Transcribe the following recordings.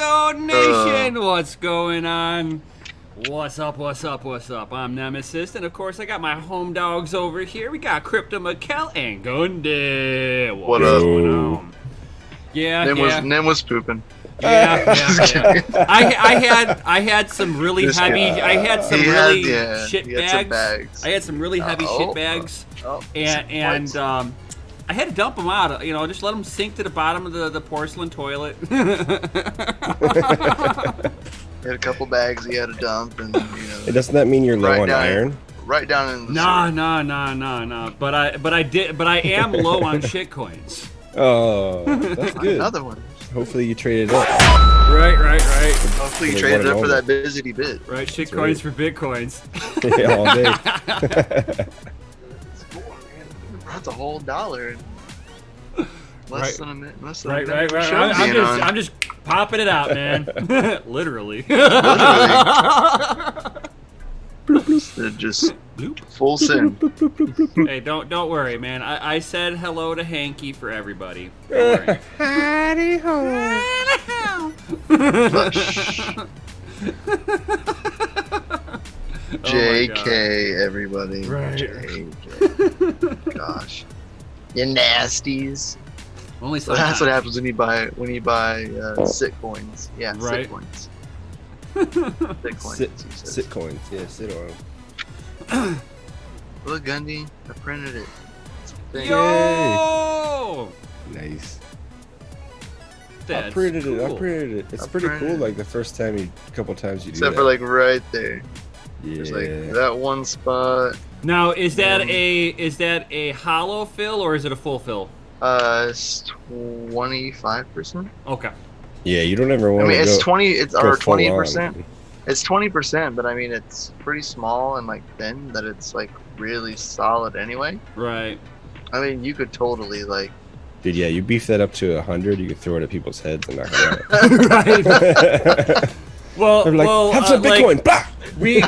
Crypto Nation, what's going on? What's up, what's up, what's up? I'm Nemesis, and of course I got my home dogs over here. We got Crypto Mikkel and Gundy. What up? Going on? Yeah, Nem was pooping. Yeah. I had some really heavy. I had some really shit bags. I had some really heavy shit bags, and I had to dump them out. You know, just let them sink to the bottom of the porcelain toilet. He had a couple bags he had to dump, and Doesn't that mean you're low on iron? Right down in the No. But I am low on shit coins. Oh, that's good. Another one. Hopefully you traded up. Right. Hopefully you traded up for that busy bit. Right, shit coins for bitcoins. Yeah, all day. That's a whole $1. Less than a minute. Right. I'm just popping it out, man. Literally. Just full sin. Hey, don't worry, man. I said hello to Hanky for everybody. Don't worry. Howdy ho. JK, everybody. Right. JK. Gosh. You nasties. Only So that's what happens when you buy sit coins. Yeah, Right. sit coins. Sit coins. Sit coins. Yeah, sit on them. Look, Gundy, I printed it. Yo! Nice. That's I printed it. It's pretty printed cool. it. Like the first time couple times you do Except that. for like right there. Yeah. There's like that one spot. Now, is that a hollow fill or is it a full fill? It's 25%. Okay. Yeah, you don't ever want I mean, to it's go, 20. It's go or full 20%. on. It's 20%, but I mean, it's pretty small and like thin that it's like really solid anyway. Right. I mean, you could totally like. Dude, yeah, you beef that up to 100, you could throw it at people's heads and knock them out. Right. Well, They're like, have some Bitcoin. Blah! We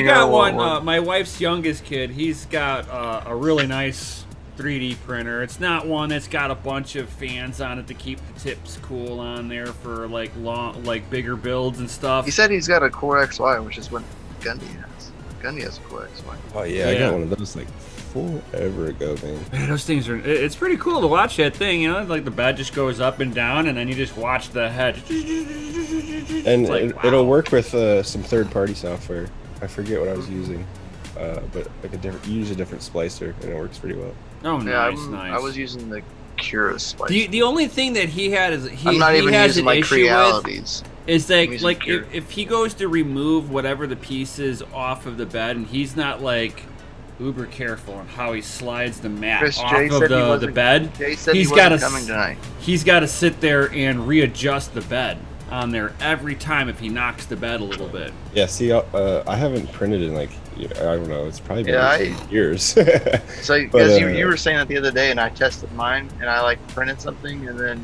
got one. one. My wife's youngest kid. He's got a really nice 3D printer. It's not one that's got a bunch of fans on it to keep the tips cool on there for like bigger builds and stuff. He said he's got a Core XY, which is what Gundy has. Gundy has a Core XY. Oh, yeah, I got one of those like forever ago, man. Man, those things are. It's pretty cool to watch that thing. You know, like the bed just goes up and down, and then you just watch the head. And like, it'll work with some third-party software. I forget what I was using, but like you use a different splicer, and it works pretty well. Oh, Yeah, nice. I was using the Cura splice. The only thing that he had is I'm not even has using an my issue Crealities. with is like Cura. if he goes to remove whatever the pieces off of the bed and he's not like uber careful on how he slides the mat Chris, off Jay of said he the wasn't- bed, Jay said he's he got wasn't coming tonight. He's got to sit there and readjust the bed on there every time if he knocks the bed a little bit. Yeah, see, I haven't printed in like, I don't know, it's probably been Yeah, like 8 years. So, But, because you were saying that the other day, and I tested mine, and I like printed something, and then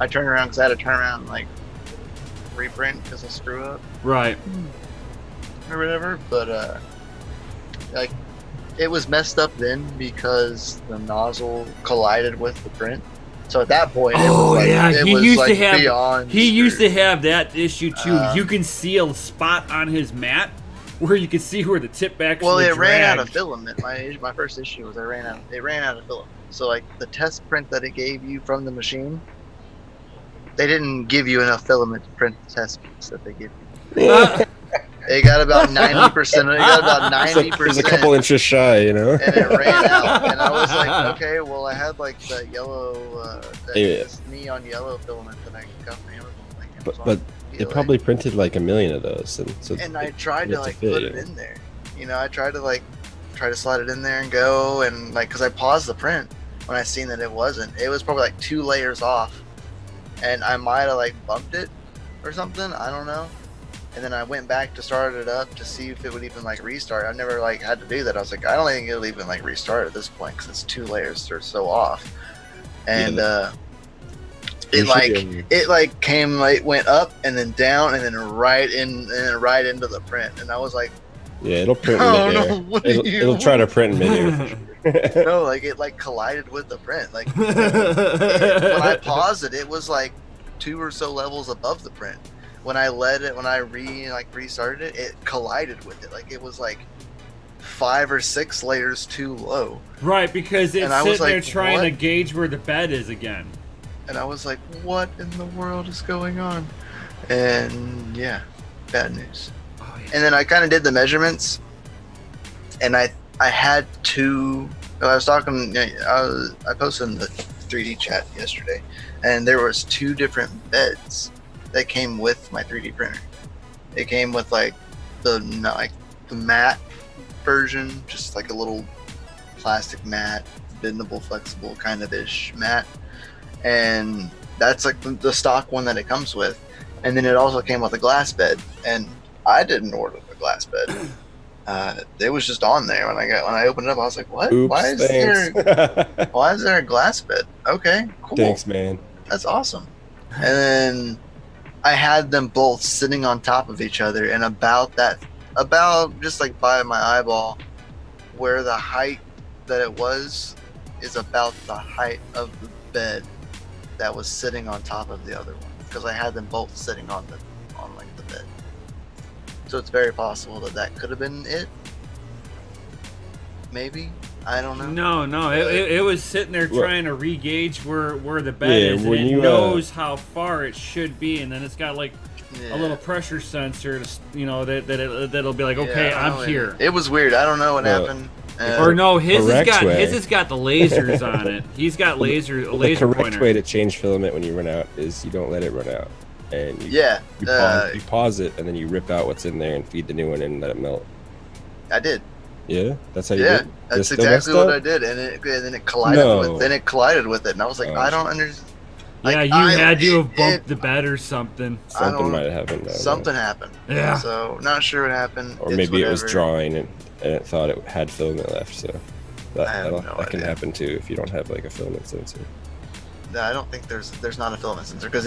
I turned around because I had to turn around and like reprint because I screw up Right. or whatever. But like it was messed up then because the nozzle collided with the print. So at that point, it was like, it he was used like to have beyond. he used to have that issue too. Uh, You can see a spot on his mat where you can see where the tip actually Well, it ran out of dragged. filament. My first issue was it ran out of filament. So like the test print that it gave you from the machine, they didn't give you enough filament to print the test piece that they give you. It got about 90%. It got about 90%. It's a couple inches shy, you know. And it ran out, and I was like, okay, well, I had like that yellow, this neon yellow filament that I got from Amazon. But it probably printed like 1 million of those, and I tried to like fit, put it in there. You know, I tried to slide it in there and go, and like, cause I paused the print when I seen that it wasn't. It was probably like 2 layers off, and I might have like bumped it or something. I don't know. And then I went back to start it up to see if it would even like restart. I never like had to do that. I was like, I don't think it'll even like restart at this point because it's 2 layers. They're so off. And it came like went up and then down and then right into the print. And I was like, yeah, it'll print Oh, in no, midair. what It'll try to print in midair. no, like it like collided with the print. Like when I paused it, it was like 2 or so levels above the print. When I restarted it, it collided with it. Like it was like 5 or 6 layers too low. Right, because it's sitting there trying to gauge where the bed is again. And I was like, what in the world is going on? And yeah, bad news. Oh, yeah. And then I kind of did the measurements, and I had 2. I was talking. I posted in the 3D chat yesterday, and there was 2 different beds that came with my 3D printer. It came with like the matte version, just like a little plastic mat, bendable, flexible kind of ish mat, and that's like the stock one that it comes with. And then it also came with a glass bed, and I didn't order the glass bed. It was just on there when I opened it up. I was like, "What? Oops, why is there a glass bed?" Okay, cool. Thanks, man. That's awesome. And then I had them both sitting on top of each other, and about just like by my eyeball, where the height that it was is about the height of the bed that was sitting on top of the other one, because I had them both sitting on like the bed. So it's very possible that could have been it. Maybe, I don't know. No, it was sitting there trying to re-gauge where the bed is, and it knows how far it should be, and then it's got like a little pressure sensor to, that'll be like, okay, I'm here. It was weird. I don't know what happened. Or no, his has got the lasers on it. He's got laser the correct pointer. way to change filament when you run out is you don't let it run out, and you pause it, and then you rip out what's in there and feed the new one in and let it melt. I did. Yeah, that's how you did. That's exactly what I did, and then it collided with it, and I was like, I don't understand. Yeah, like, you had to have bumped the bed or something. Something might have happened. Something happened. Yeah. So not sure what happened. Or maybe it was drawing and it thought it had filament left. So that can happen too if you don't have like a filament sensor. No, I don't think there's not a filament sensor, because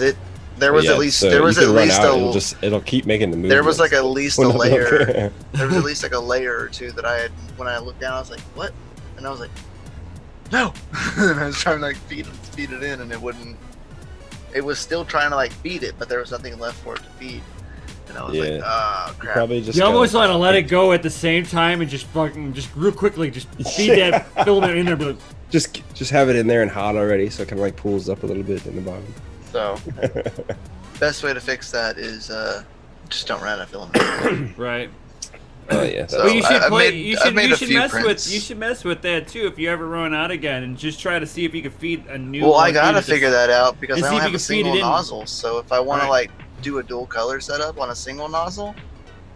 there was at least it'll keep making the movement. There was like at least a layer. There was at least like a layer or 2 that I had. When I looked down, I was like, "What?" And I was like, "No!" And I was trying to like feed it in, and it wouldn't. It was still trying to like feed it, but there was nothing left for it to feed. And I was like, "Oh crap!" You almost want to let it go at the same time and just real quickly just feed that filament in there, but just have it in there and hot already, so it kind of like pulls up a little bit in the bottom. So, best way to fix that is just don't run out of filament. Right. Oh yeah. So you should mess with that too if you ever run out again, and just try to see if you can feed a new. Well, I gotta figure that out, because I don't have a single nozzle. So if I want to like do a dual color setup on a single nozzle,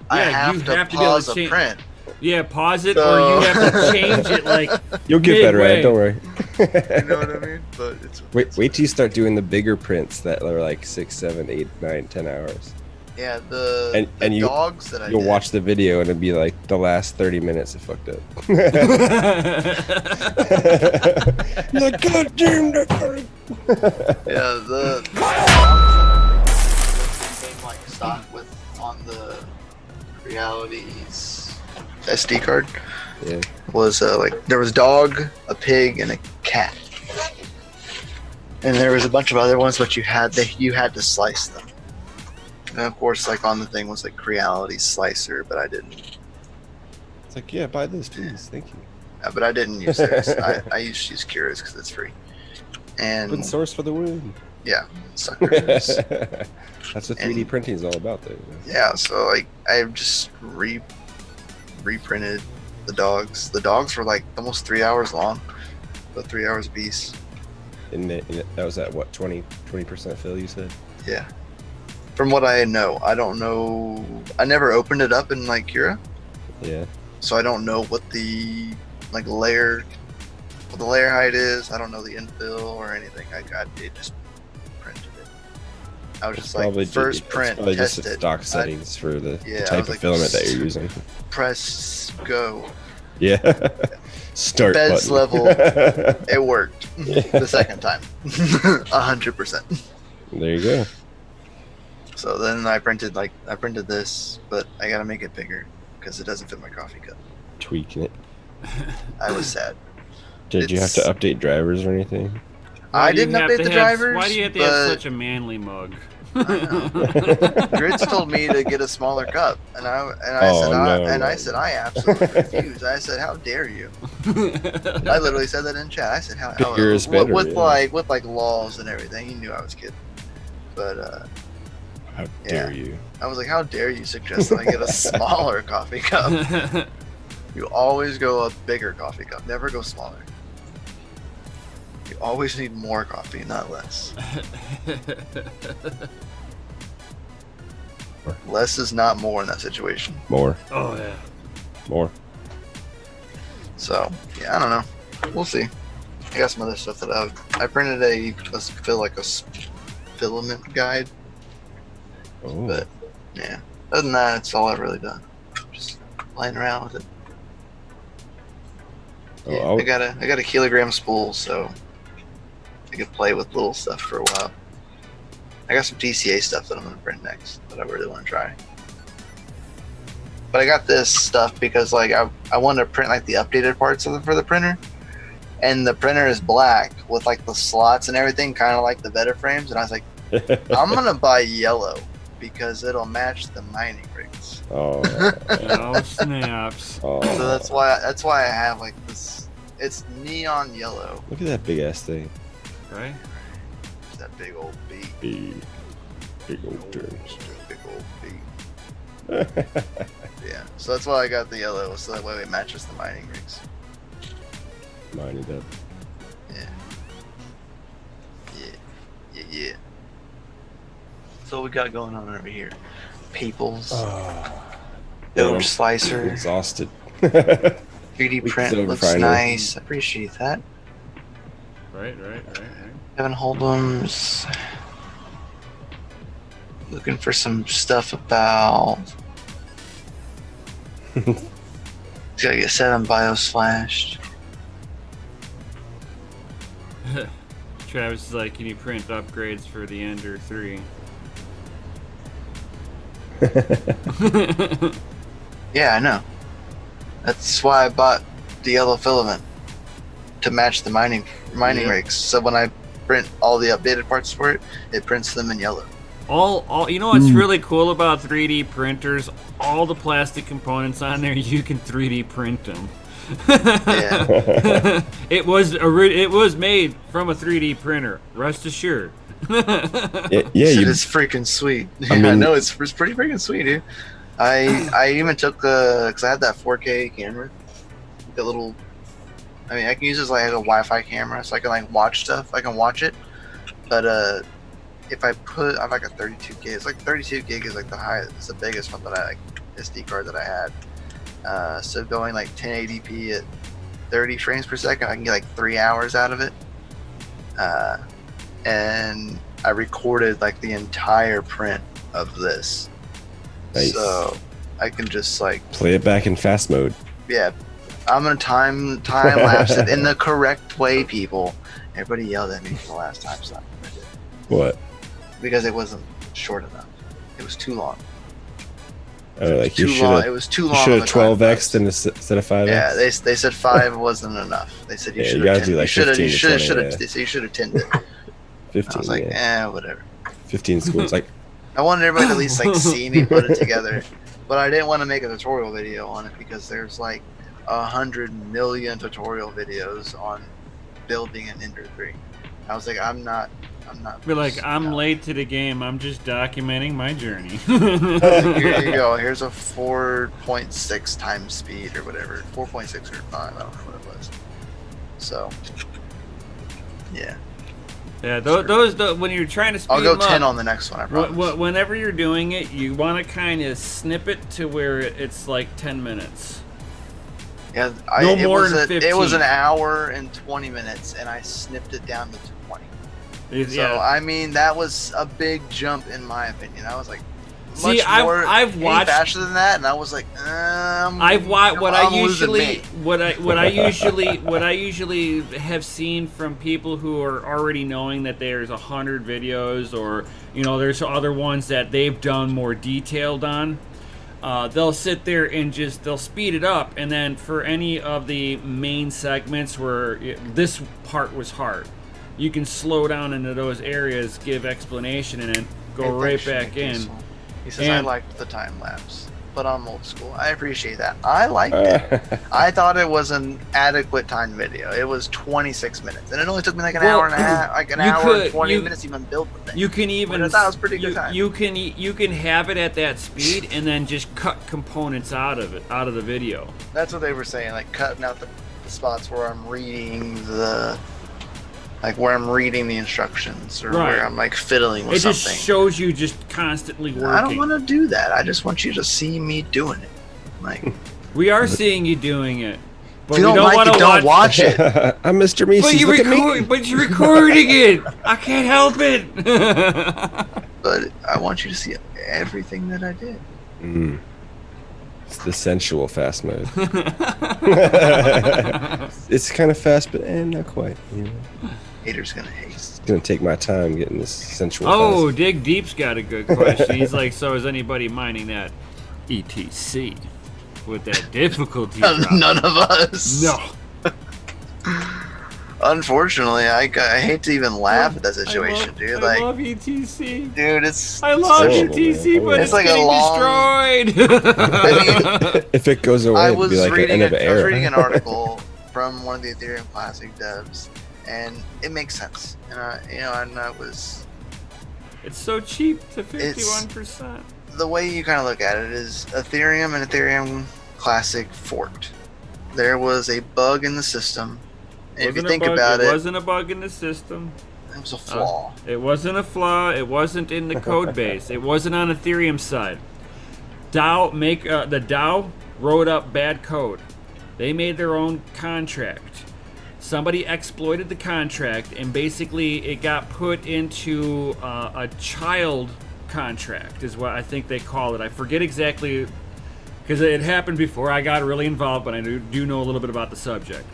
I have to pause a print. Yeah, pause it, or you have to change it like. You'll get better at it. Don't worry. You know what I mean? But wait till you start doing the bigger prints that are like 6, 7, 8, 9, 10 hours. Yeah, the dogs that you'll watch the video and it'll be like the last 30 minutes it fucked up. Like, God damn that. Yeah, the dogs came like stock with on the Realities SD card. Yeah. Was like there was dog, a pig, and a cat, and there was a bunch of other ones, but you had to slice them. And of course, like on the thing was like Creality Slicer, but I didn't. It's like, yeah, buy this, please, thank you. But I didn't use theirs. I used to use Curious because it's free. And open source for the win. Yeah, suckers. That's what 3D printing is all about, though. Yeah, so like I just reprinted the dogs. The dogs were like almost 3 hours long, about 3 hours a piece. And that was at what, 20% fill, you said? Yeah. From what I know, I don't know. I never opened it up in like Cura. Yeah. So I don't know what the like layer height is. I don't know the infill or anything. It just printed it. I was just like first print, probably test just it. Stock settings for the type of filament that you're using. Press go. Yeah. Start Beds button. level. It worked the second time. 100%. There you go. So then I printed this, but I gotta make it bigger because it doesn't fit my coffee cup. Tweaking it. I was sad. Did you have to update drivers or anything? I didn't update the drivers. Why do you have to have such a manly mug? Grits told me to get a smaller cup, and I said I absolutely refuse. I said, how dare you? I literally said that in chat. I said, with like laws and everything. He knew I was kidding, but how dare you? I was like, how dare you suggest that I get a smaller coffee cup? You always go a bigger coffee cup, never go smaller. You always need more coffee, not less. Less is not more in that situation. More. Oh, yeah. More. So, yeah, I don't know. We'll see. I got some other stuff that I printed a filament guide. Oh. But, yeah. Other than that, it's all I've really done. Just playing around with it. Yeah, I got a kilogram spool, so I could play with little stuff for a while. I got some DCA stuff that I'm gonna print next that I really want to try. But I got this stuff because like I wanted to print like the updated parts for the printer, and the printer is black with like the slots and everything, kind of like the Veta frames. And I was like, I'm gonna buy yellow because it'll match the mining rigs. Oh, oh snaps! Oh. So that's why I have like this. It's neon yellow. Look at that big ass thing. Right? It's that big old beak. Big old turns. Big old beak. Yeah. So that's why I got the yellow, so that way it matches the mining rigs. Mine it up. Yeah. So what we got going on over here? Peoples. Doge slicer. Exhausted. 3D print looks nice. I appreciate that. Right. Kevin Hold'em's looking for some stuff about. He's gotta get 7 bios flashed. Travis is like, can you print upgrades for the Ender 3? Yeah, I know. That's why I bought the yellow filament to match the mining rigs. So when I print all the updated parts for it, it prints them in yellow. All you know what's really cool about 3D printers? All the plastic components on there, you can 3D print them. Yeah. It was made from a 3D printer. Rest assured. It's freaking sweet. I know it's pretty freaking sweet, dude. I even took because I had that 4K camera, the little. I mean, I can use it as like a Wi-Fi camera, so I can like watch stuff. I can watch it, but if I have like a 32 gig, it's like 32 gig is like the highest, it's the biggest one that I like SD card that I had. So going like 1080p at 30 frames per second, I can get like 3 hours out of it. And I recorded like the entire print of this. Nice. So I can just like play it back in fast mode. Yeah, I'm gonna time lapse it in the correct way, people. Everybody yelled at me for the last time slot. What? Because it wasn't short enough. It was too long. Oh, like too long. It was too long. You should have 12x'd instead of 5x. Yeah, they said 5 wasn't enough. They said you should have. Do like 15 you should have. They said you should have 10'd it. 15. I was like, whatever. 15 schools like. I wanted everybody to at least like see me put it together, but I didn't want to make a tutorial video on it because there's like 100 million tutorial videos on building an Ender 3. I was like, I'm not. Be like, I'm late to the game. I'm just documenting my journey. Here you go. Here's a 4.6 times speed or whatever. 4.6 or 5. I don't know what it was. So, yeah. Yeah, those when you're trying to speed I'll go them 10 up, on the next one, I promise. Whenever you're doing it, you want to kind of snip it to where it's like 10 minutes. Yeah, it was an hour and 20 minutes, and I snipped it down to 20. So, I mean, that was a big jump in my opinion. I was like, I've watched faster than that, and I was like, I've watched what I usually have seen from people who are already knowing that there's 100 videos, or there's other ones that they've done more detailed on. They'll sit there and they'll speed it up, and then for any of the main segments where this part was hard, you can slow down into those areas, give explanation, and then go right back in. He says, I liked the time lapse, but I'm old school. I appreciate that. I liked it. I thought it was an adequate time video. It was 26 minutes, and it only took me like an hour and a half, like an hour and 20 minutes to even build the thing. You can even. But I thought it was pretty good time. You can have it at that speed and then just cut components out of it, out of the video. That's what they were saying, like cutting out the spots where I'm reading the. Like where I'm reading the instructions or where I'm like fiddling with something. It just shows you just constantly working. I don't want to do that. I just want you to see me doing it. Like we are seeing you doing it. But if you don't like it, don't watch it. I'm Mr. Meese's. But you're recording it. I can't help it. But I want you to see everything that I did. It's the sensual fast mode. It's kind of fast, but not quite. You know? Haters gonna hate. It's gonna take my time getting this sensual. Oh, fast. Dig Deep's got a good question. He's like, so is anybody mining that ETC with that difficulty? None of us. No. Unfortunately, I hate to even laugh at that situation, dude. I love ETC. Dude, I love ETC, but it's like getting destroyed. If it goes away, it'd be like an end of era. I was reading an article from one of the Ethereum Classic devs, and it makes sense. And I was. It's so cheap to 51%. The way you kind of look at it is Ethereum and Ethereum Classic forked. There was a bug in the system. And if you think about it, it wasn't a bug in the system. It was a flaw. It wasn't a flaw. It wasn't in the code base. It wasn't on Ethereum's side. The DAO wrote up bad code. They made their own contract. Somebody exploited the contract, and basically it got put into a child contract, is what I think they call it. I forget exactly, because it happened before I got really involved, but I do know a little bit about the subject.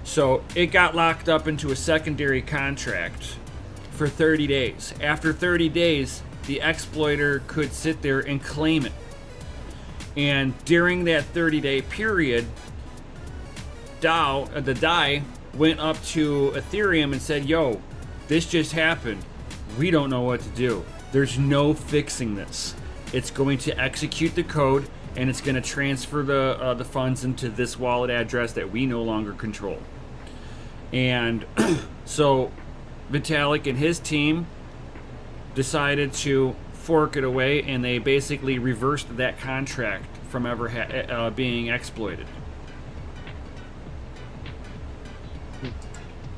So it got locked up into a secondary contract for 30 days. After 30 days, the exploiter could sit there and claim it. And during that 30-day period, the DAI went up to Ethereum and said, yo, this just happened. We don't know what to do. There's no fixing this. It's going to execute the code, and it's going to transfer the funds into this wallet address that we no longer control. And so Vitalik and his team decided to fork it away, and they basically reversed that contract from ever being exploited.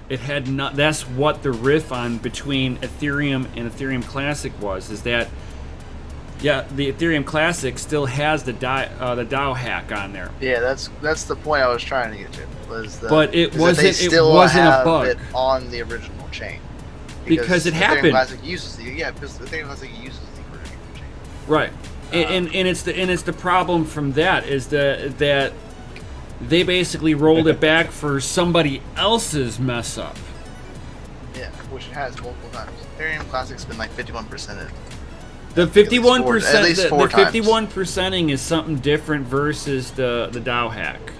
It had not. That's what the riff on between Ethereum and Ethereum Classic was. Is that the Ethereum Classic still has the DAO hack on there. Yeah, that's the point I was trying to get to. But it wasn't. It wasn't a bug. It on the original chain. Because it happened. Ethereum Classic uses because Ethereum Classic uses the original chain. Right, and it's the problem from that is that they basically rolled it back for somebody else's mess up. Yeah, which it has multiple times. Ethereum Classic's been like 51%. The 51%, the 51%ing is something different versus the DAO hack.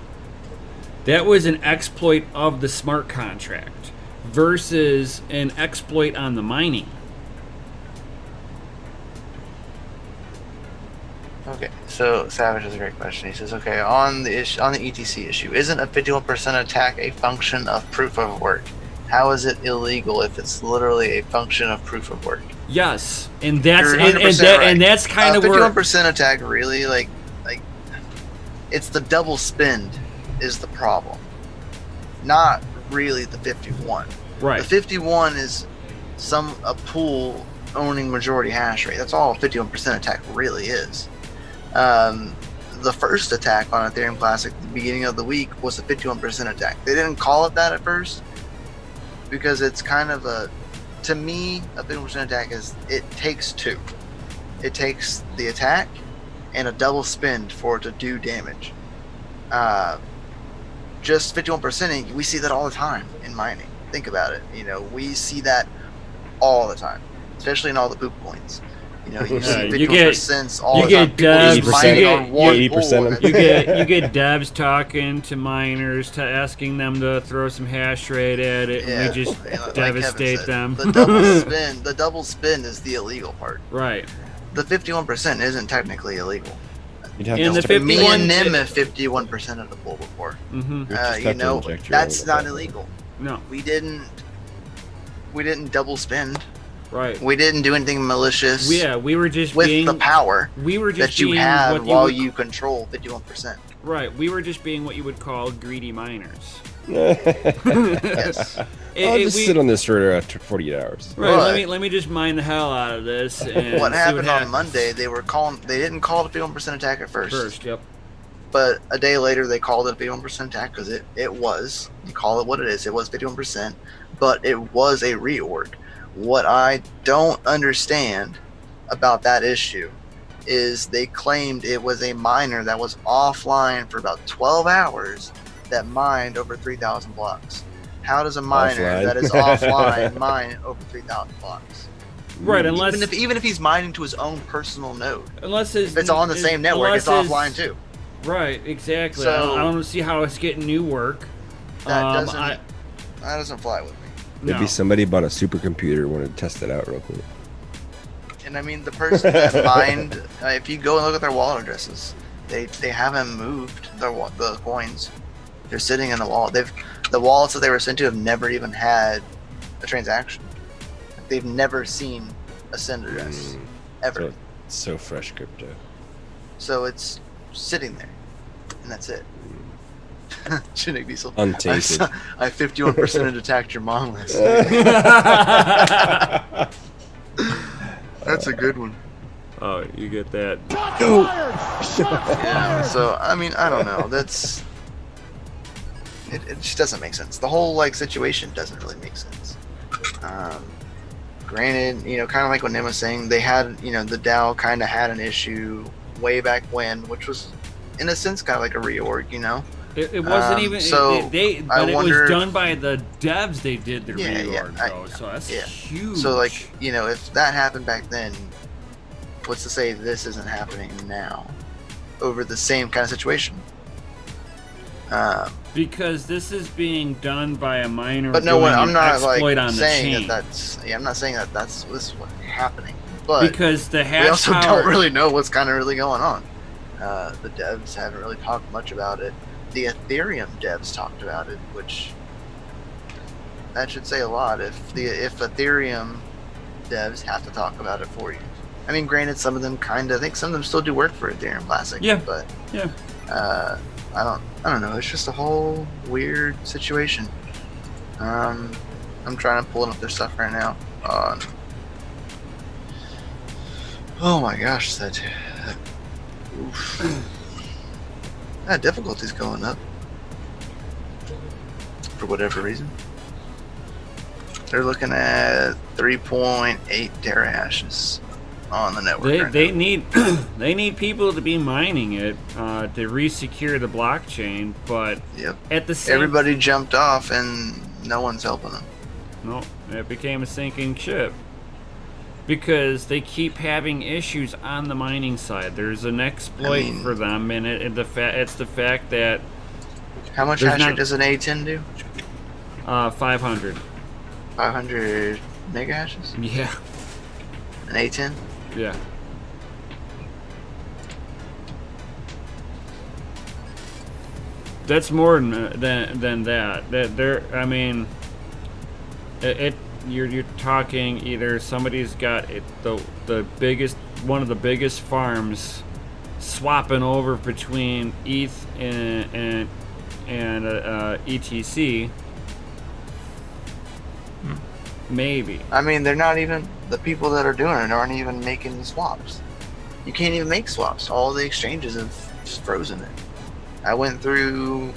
That was an exploit of the smart contract versus an exploit on the mining. Okay, so Savage has a great question. He says, okay, on the ETC issue, isn't a 51% attack a function of proof of work? How is it illegal if it's literally a function of proof of work? Yes, and that's right. And that's kind of where 51% attack really like it's the double spend is the problem, not really the 51. Right. The 51 is a pool owning majority hash rate. That's all a 51% attack really is. The first attack on Ethereum Classic at the beginning of the week was a 51% attack. They didn't call it that at first because it's kind of to me, a 51% attack it takes two. It takes the attack and a double spend for it to do damage. Just 51%ing, we see that all the time in mining. Think about it. We see that all the time, especially in all the poop coins. You know, you see you 50% all you the time. get devs, People just mining on one 80% pool. of you get devs talking to miners, asking them to throw some hash rate at it, and we just devastate them. The double spin is the illegal part. Right. The 51% isn't technically illegal. And the 51, me and Nim have 51% of the pool before. Mm-hmm. You know, that's not illegal. No, we didn't double spend. Right. We didn't do anything malicious. We were just with being the power. We were just that you being have what while you control 51%. Right. We were just being what you would call greedy miners. Yes. I'll just sit on this for 48 hours. Right. Let me just mine the hell out of this. And what happened on Monday? They didn't call it a 51% attack at first. Yep. But a day later, they called it a 51% attack because it was. You call it what it is. It was 51%, but it was a reorg. What I don't understand about that issue is they claimed it was a miner that was offline for about 12 hours that mined over 3,000 blocks. How does a miner that is offline mine over 3,000 blocks? Right, unless even if he's mining to his own personal node. If it's on the same network, it's offline too. Right, exactly. So, I don't see how it's getting new work. That doesn't fly with me. Maybe somebody bought a supercomputer and wanted to test it out real quick. And I mean, the person that mined, if you go and look at their wallet addresses, they haven't moved the coins. They're sitting in the wallet. The wallets that they were sent to have never even had a transaction. They've never seen a send address ever. So fresh crypto. So it's sitting there, and that's it. Shouldn't be so untainted. I 51% attacked your mom last night. That's a good one. Oh, you get that. Yeah, so I mean, I don't know. That's it just doesn't make sense. The whole situation doesn't really make sense. Granted, kind of like what Nim was saying, they had, the DAO kind of had an issue way back when, which was in a sense kind of like a reorg, It wasn't even. So but it was done by the devs. They did the reorg, though. So that's huge. So if that happened back then, what's to say this isn't happening now over the same kind of situation? Because this is being done by a miner. But no, I'm not saying that's. Yeah, I'm not saying that this is what's happening. But because the hash we also power, don't really know what's kind of really going on. The devs haven't really talked much about it. The Ethereum devs talked about it, which that should say a lot. If Ethereum devs have to talk about it for you, I mean, granted, some of them I think some of them still do work for Ethereum Classic. Yeah. But yeah, I don't know. It's just a whole weird situation. I'm trying to pull up their stuff right now. Oh my gosh, that difficulty's going up for whatever reason. They're looking at 3.8 terahashes on the network. They need they need people to be mining it to re-secure the blockchain, but at the same everybody jumped off and no one's helping them. No, it became a sinking ship. Because they keep having issues on the mining side. There's an exploit for them, and it's the fact that. How much hash rate does an A10 do? 500. 500 mega hashes? Yeah. An A10? Yeah. That's more than that. I mean, You're talking either somebody's got one of the biggest farms swapping over between ETH and ETC. Maybe. I mean, they're not even the people that are doing it aren't even making the swaps. You can't even make swaps. All the exchanges have just frozen it. I went through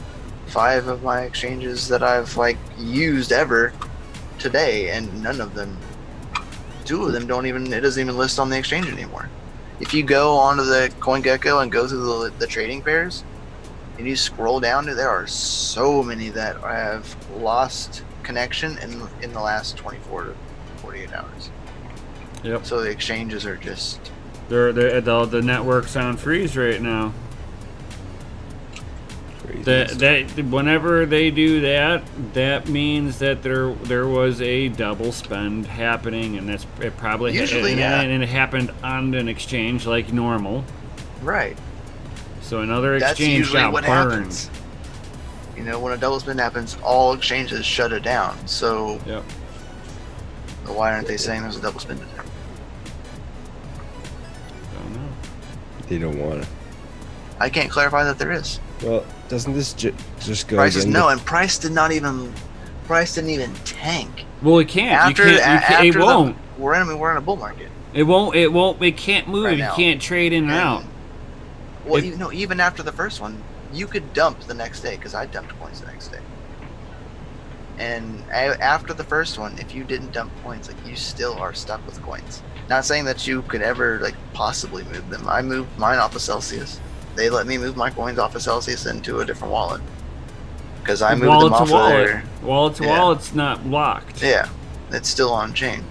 5 of my exchanges that I've used ever today, and none of them, 2 of them it doesn't even list on the exchange anymore. If you go onto the CoinGecko and go through the trading pairs and you scroll down, there are so many that have lost connection in the last 24 to 48 hours. Yep. So the exchanges are just... The network's on freeze right now. That whenever they do that, that means that there was a double spend happening, and it probably usually and it happened on an exchange like normal. Right. So another exchange That's usually got what burned. happens. You know, when a double spend happens, all exchanges shut it down. So yep. Why aren't they saying there's a double spend attack? Don't know. They don't want to. I can't clarify that there is. Well, doesn't this just go? Prices and price didn't even tank. Well, it can't. It won't. We're in a bull market. It won't. It can't move. Right you now. Can't trade in and out. Well, even after the first one, you could dump the next day, because I dumped coins the next day. And after the first one, if you didn't dump coins, like, you still are stuck with coins. Not saying that you could ever like possibly move them. I moved mine off of Celsius. They let me move my coins off of Celsius into a different wallet, because I moved them off of there. Wallet to wallet's not locked. Yeah, it's still on chain.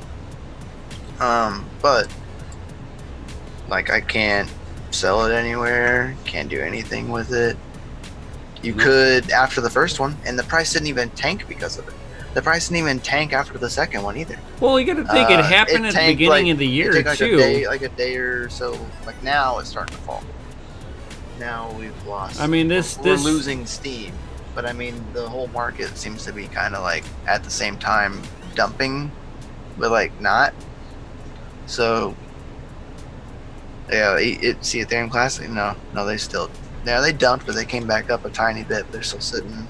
But like, I can't sell it anywhere. Can't do anything with it. You could after the first one, and the price didn't even tank because of it. The price didn't even tank after the second one either. Well, you got to think it happened at the beginning of the year too. Like a day or so. Like, now it's starting to fall. Now we've lost. I mean, we're losing steam, but I mean, the whole market seems to be kind of like at the same time dumping, but like not. So yeah, see Ethereum Classic. No, they dumped, but they came back up a tiny bit. They're still sitting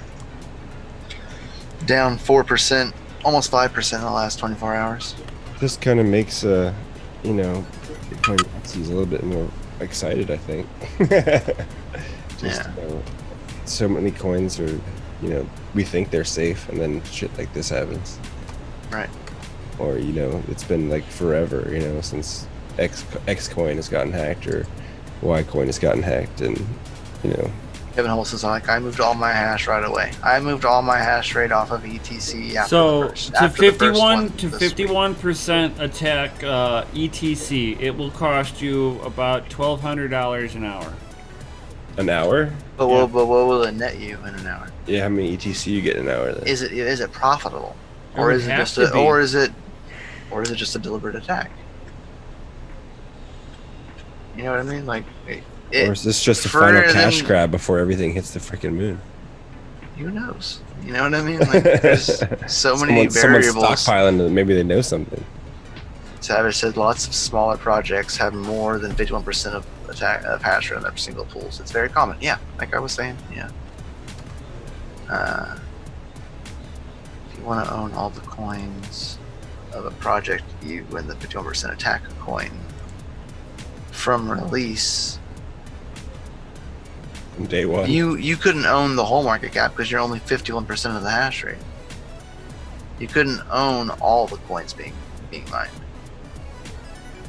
down 4%, almost 5% in the last 24 hours. This kind of makes Bitcoin Nazis a little bit more excited, I think. So many coins are, we think they're safe, and then shit like this happens. Right. Or it's been like forever, since X coin has gotten hacked, or Y coin has gotten hacked, and Kevin Holtz is like, I moved all my hash right away. I moved all my hash rate off of ETC after to 51% attack ETC, it will cost you about $1,200 an hour. An hour? But what will it net you in an hour? Yeah, how many ETC you get in an hour then? Is it profitable, or is it just a deliberate attack? You know what I mean? Like. Or is this just a final cash grab before everything hits the freaking moon? Who knows? You know what I mean? Like, there's so many variables. Someone's stockpiling that maybe they know something. Savage said lots of smaller projects have more than 51% of hash rate on their single pools. It's very common. Yeah, like I was saying. Yeah. If you want to own all the coins of a project, you win the 51% attack coin from release. Day one. You couldn't own the whole market cap because you're only 51% of the hash rate. You couldn't own all the coins being mined.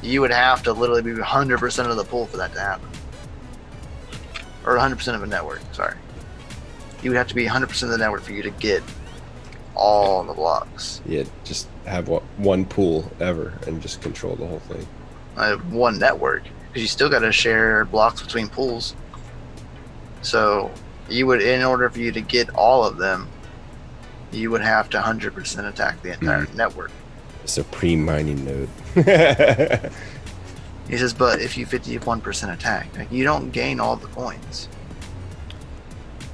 You would have to literally be 100% of the pool for that to happen, or 100% of a network. Sorry, you would have to be 100% of the network for you to get all the blocks. Yeah, just have one pool ever and just control the whole thing. One network, because you still got to share blocks between pools. So you would, in order for you to get all of them, you would have to 100% attack the entire network. It's a pre-mining node. He says, but if you 51% attack, like, you don't gain all the coins.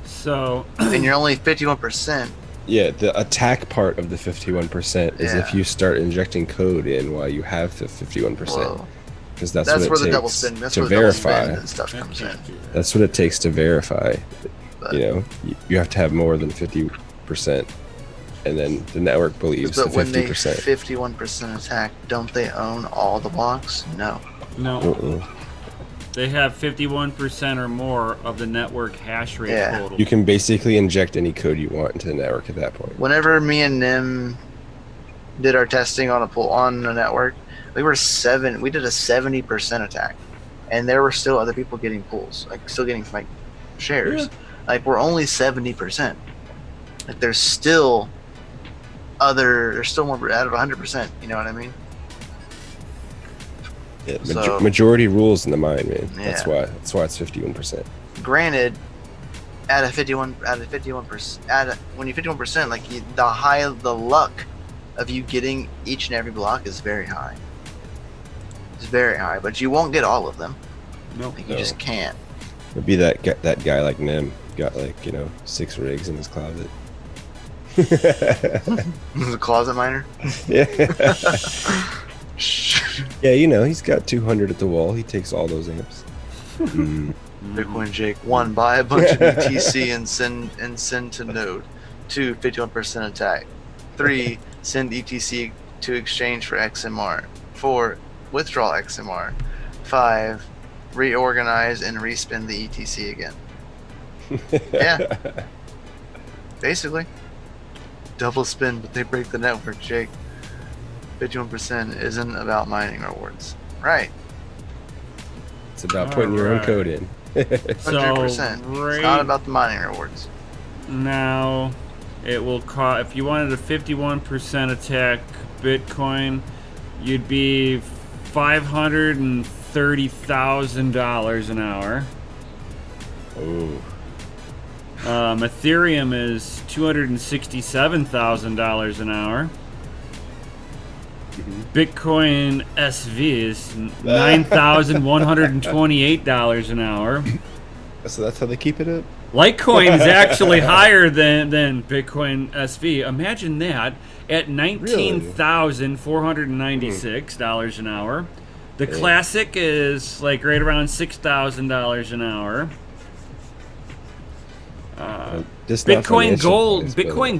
So and you're only 51%. Yeah, the attack part of the 51% is if you start injecting code in while you have the 51%. Because that's what it takes to verify. And stuff comes in. That's what it takes to verify. But, you have to have more than 50%, and then the network believes the 50%. But when they 51% attack, don't they own all the blocks? No. They have 51% or more of the network hash rate total. You can basically inject any code you want into the network at that point. Whenever me and Nim did our testing on a network, we did a 70% attack, and there were still other people getting pools, like still getting like shares. Yeah. Like, we're only 70%. Like, there's still more out of 100%. You know what I mean? Yeah, majority rules in the mine, man. Yeah. That's why it's 51%. Granted, when you 51%, like the luck of you getting each and every block is very high. It's very high, but you won't get all of them. Nope. Like, you just can't. It'd be that guy like Nim, got 6 rigs in his closet. The closet miner. Yeah. Yeah, he's got 200 at the wall. He takes all those amps. Bitcoin Jake. 1, buy a bunch of ETC and send to node. 2, 51% attack. 3, send ETC to exchange for XMR. 4, withdraw XMR. 5, reorganize and respin the ETC again. Yeah. Basically. Double spin, but they break the network, Jake. 51% isn't about mining rewards. Right. It's about putting your own code in. 100%. It's not about the mining rewards. Now, it will cost, if you wanted a 51% attack Bitcoin, you'd be $530,000 an hour. Oh. Ethereum is $267,000 an hour. Bitcoin SV is $9,128 an hour. So that's how they keep it up? Litecoin is actually higher than Bitcoin SV. Imagine that at $19,496 an hour. The Classic is like right around $6,000 an hour. Bitcoin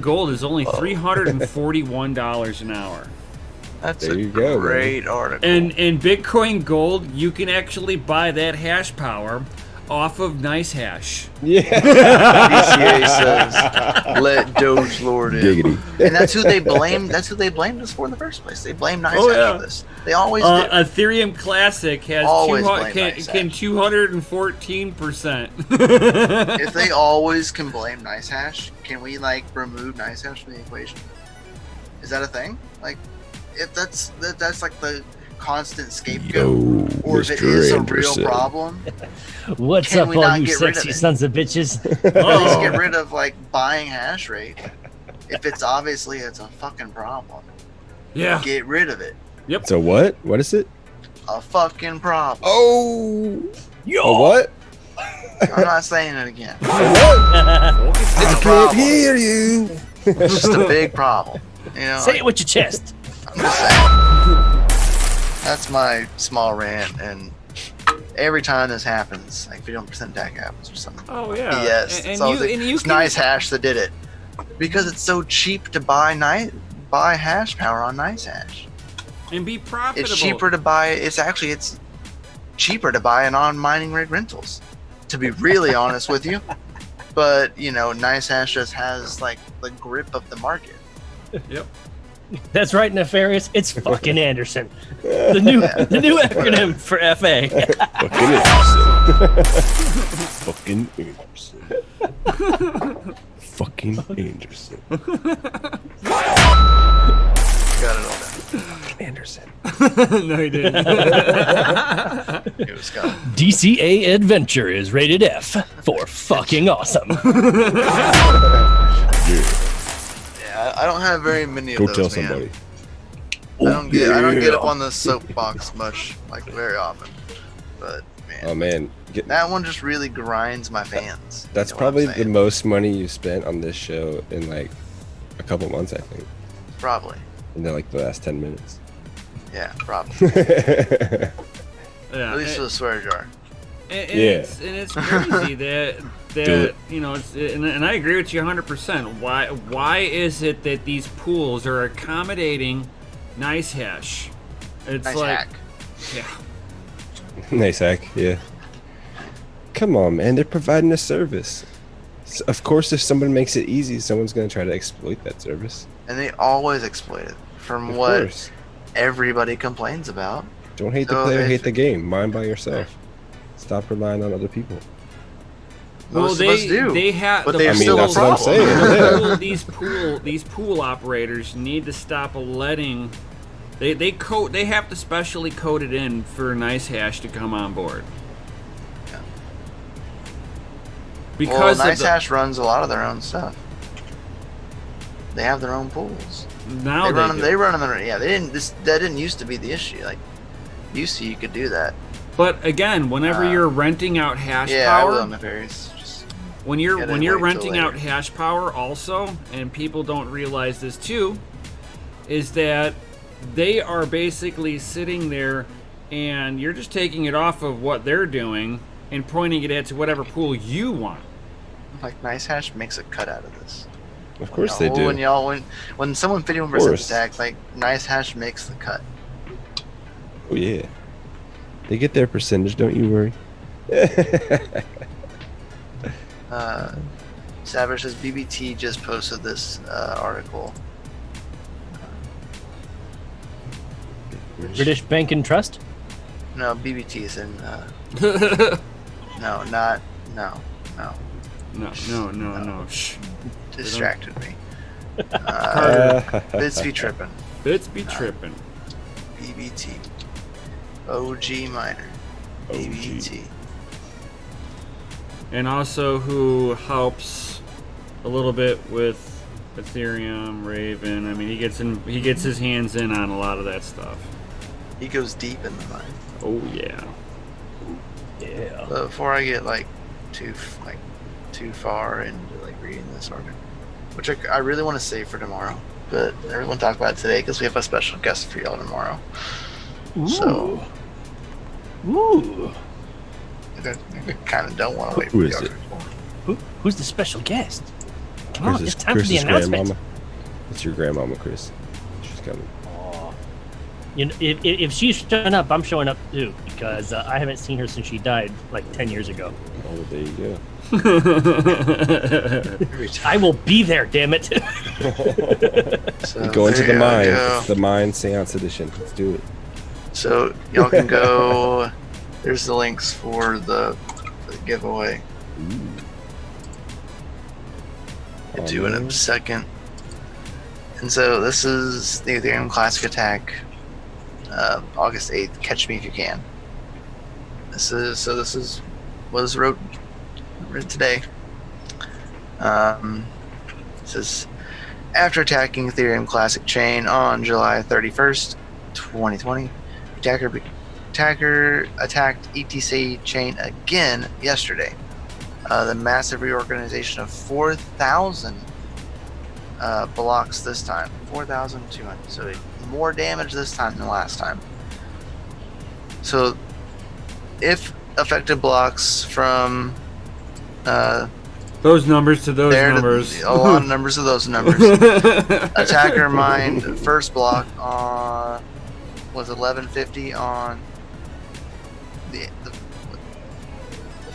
Gold is only $341 an hour. That's a great article. And Bitcoin Gold, you can actually buy that hash power off of NiceHash. Yeah. DCA says, "Let Doge Lord in." Giggity. And that's who they blamed. That's who they blamed us for in the first place. They blamed NiceHash for this. They always do. Ethereum Classic has 214%. If they always can blame NiceHash, can we remove NiceHash from the equation? Is that a thing? If that's like the constant scapegoat, or if it is a real problem. What's up, all you sexy sons of bitches? Let's get rid of buying hash rate. If it's obviously a fucking problem. Yeah. Get rid of it. Yep. So what? What is it? A fucking problem. Oh. A what? I'm not saying it again. What? It's a problem. Hear you. It's just a big problem. Say it with your chest. I'm just saying. That's my small rant, and every time this happens, 51% attack happens or something. Oh yeah. Yes. It's NiceHash that did it, because it's so cheap to buy hash power on NiceHash. And be profitable. It's cheaper to buy. It's cheaper to buy non-mining rig rentals. To be really honest with you, but NiceHash just has the grip of the market. Yep. That's right, Nefarious. It's fucking Anderson. The new acronym for FA. Fucking Anderson. Fucking Anderson. Got it all down. Anderson. No, he didn't. It was Scott. DCA Adventure is rated F for fucking awesome. I don't have very many of Go those, tell somebody. I don't get up on the soapbox much, very often. But man, oh man, that one just really grinds my fans. That's probably the most money you spent on this show in a couple months, I think. Probably. In the last 10 minutes. Yeah, probably. Yeah, at least for the swear jar. It's crazy that and I agree with you 100%. Why is it that these pools are accommodating NiceHash? It's nice hack. Yeah. Nice hack, yeah. Come on, man, they're providing a service. So of course, if someone makes it easy, someone's going to try to exploit that service. And they always exploit it, from what everybody complains about. Don't hate the player, hate the game. Mine by yourself. Stop relying on other people. Most of us do. They have, but they're still a problem. These pool operators need to stop letting They have to specially code it in for NiceHash to come on board. Yeah. Because NiceHash runs a lot of their own stuff. They have their own pools. Now they run them. Yeah, that didn't used to be the issue. Like, used to you could do that. But again, whenever you're renting out hash power, I will, Nefarious. When you're renting out hash power, also, and people don't realize this too, is that they are basically sitting there, and you're just taking it off of what they're doing and pointing it at to whatever pool you want. Like NiceHash makes a cut out of this. Of course they do. When someone 51% attack, like NiceHash makes the cut. Oh yeah, they get their percentage. Don't you worry. Savage says BBT just posted this article. British Bank and Trust? No, BBT is in. No. Shh. Distracted me. Bits be tripping. Tripping. BBT. OG miner. BBT. And also who helps a little bit with Ethereum, Raven. I mean, he gets his hands in on a lot of that stuff. He goes deep in the mine. Oh yeah. Yeah. But before I get too far into reading this article, which I really want to save for tomorrow, but everyone talk about it today because we have a special guest for y'all tomorrow. Ooh. So, I kind of don't want to wait for the article. Who's the special guest? Come on, it's time Chris's for the announcement. Grandmama. It's your grandmama, Chris. She's coming. You know, if she's showing up, I'm showing up too, because I haven't seen her since she died 10 years ago. Oh, there you go. I will be there, damn it. So go into the mine. It's the mine seance edition. Let's do it. So y'all can go. There's the links for the giveaway. Get to it in a second. And so this is the Ethereum Classic Attack, August 8th. Catch me if you can. This is what was wrote today. It says, after attacking Ethereum Classic Chain on July 31st, 2020, attacker attacked ETC chain again yesterday. The massive reorganization of 4,000 blocks this time. 4,200. So more damage this time than last time. So if affected blocks from those numbers to those numbers. A lot of numbers to those numbers. Attacker mined first block on was 1150 on the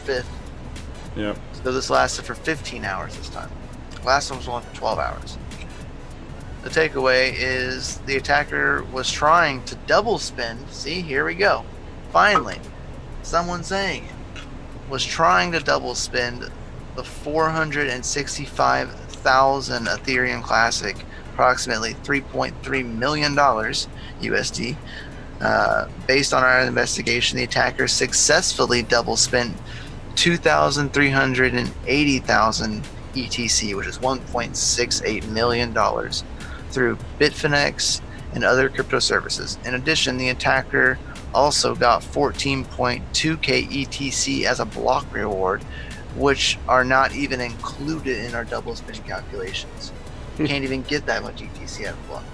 5th. Yep. So this lasted for 15 hours this time. Last one was only for 12 hours. The takeaway is the attacker was trying to double spend. See, here we go. Finally, someone saying it. Was trying to double spend the 465,000 Ethereum Classic, approximately $3.3 million USD. Based on our investigation, the attacker successfully double spent 2,380,000 ETC, which is $1.68 million, through Bitfinex and other crypto services. In addition, the attacker also got 14.2k ETC as a block reward, which are not even included in our double spending calculations. You can't even get that much ETC out of a block.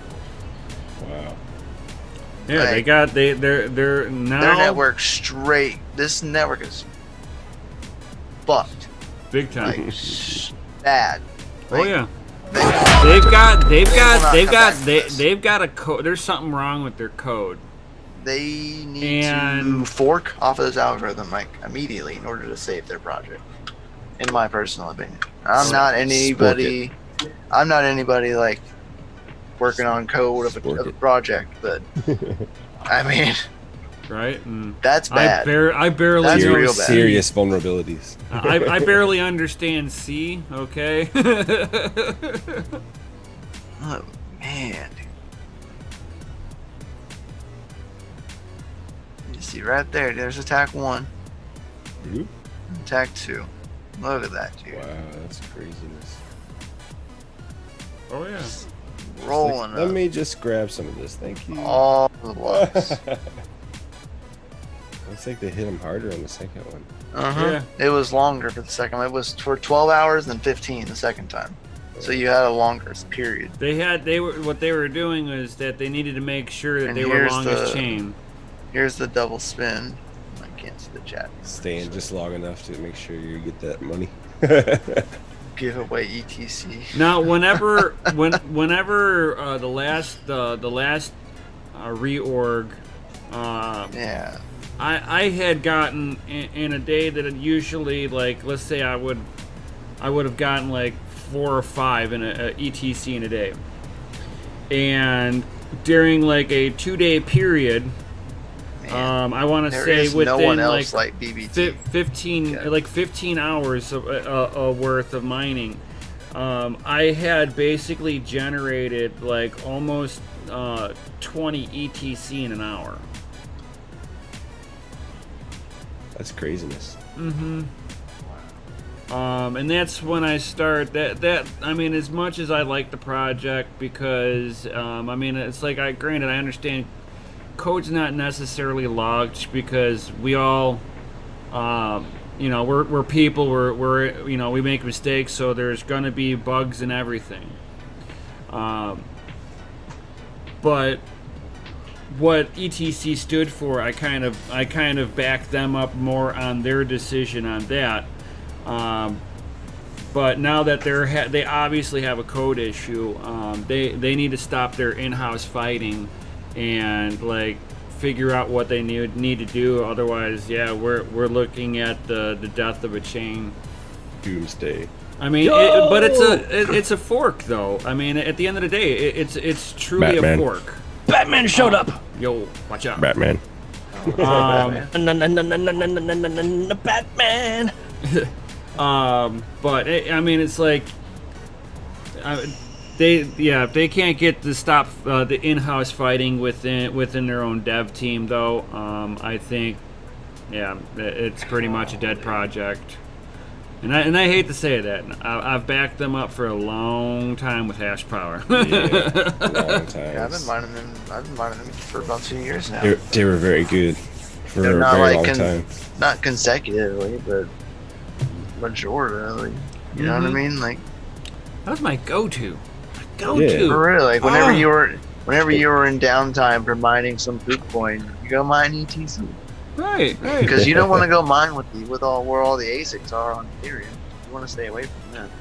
Wow. Yeah, they're now their network straight. This network is fucked. Big time. Bad. Oh yeah. They've got a code. There's something wrong with their code. They need to fork off of this algorithm immediately in order to save their project. In my personal opinion, I'm not anybody working on code of a project, but I mean, right? And that's bad. I barely that's know real bad. Serious vulnerabilities. I barely understand C. Okay. Oh man. See right there. There's attack 1. Mm-hmm. Attack 2. Look at that, dude. Wow, that's craziness. Oh yeah. Rolling up. Let me just grab some of this. Thank you. All the blocks. Looks like they hit him harder on the second one. Yeah. It was longer for the second one. It was for 12 hours and 15 the second time. So you had a longer period. What they were doing was that they needed to make sure that they were longest chain. Here's the double spin. I can't see the chat. Staying just long enough to make sure you get that money. Give away ETC. Now, whenever the last reorg, yeah, I had gotten in a day that it usually, like, let's say I would have gotten like 4 or 5 in a ETC in a day, and during like a 2-day period. I want to say within no one else like BBT. 15 hours of worth of mining, I had basically generated like almost 20 ETC in an hour. That's craziness. Mm-hmm. And that's when I start that. I mean, as much as I like the project, because I mean, it's like granted I understand. Code's not necessarily logged because we all, we're people. We're we make mistakes, so there's gonna be bugs and everything. But what ETC stood for, I kind of backed them up more on their decision on that. But now that they obviously have a code issue, they need to stop their in-house fighting. And like figure out what they need to do. Otherwise, yeah, we're looking at the death of a chain. Doomsday. I mean, but it's a fork though. I mean, at the end of the day, it's truly Batman. A fork. Batman showed up. Yo, watch out. Batman. Batman. But I mean, it's like. They can't get to stop the in-house fighting within their own dev team, though. I think, it's pretty much a dead project, and I hate to say that. I've backed them up for a long time with hash power. Long time. Yeah, I've been mining them for about 2 years now. They were very good for a very long time. Not consecutively, but majorly. You know what I mean? Like that was my go-to. For real, like whenever you were in downtime for mining some poop coin, you go mine ETC. Right. Because you don't want to go mine where all the ASICs are on Ethereum. You want to stay away from that.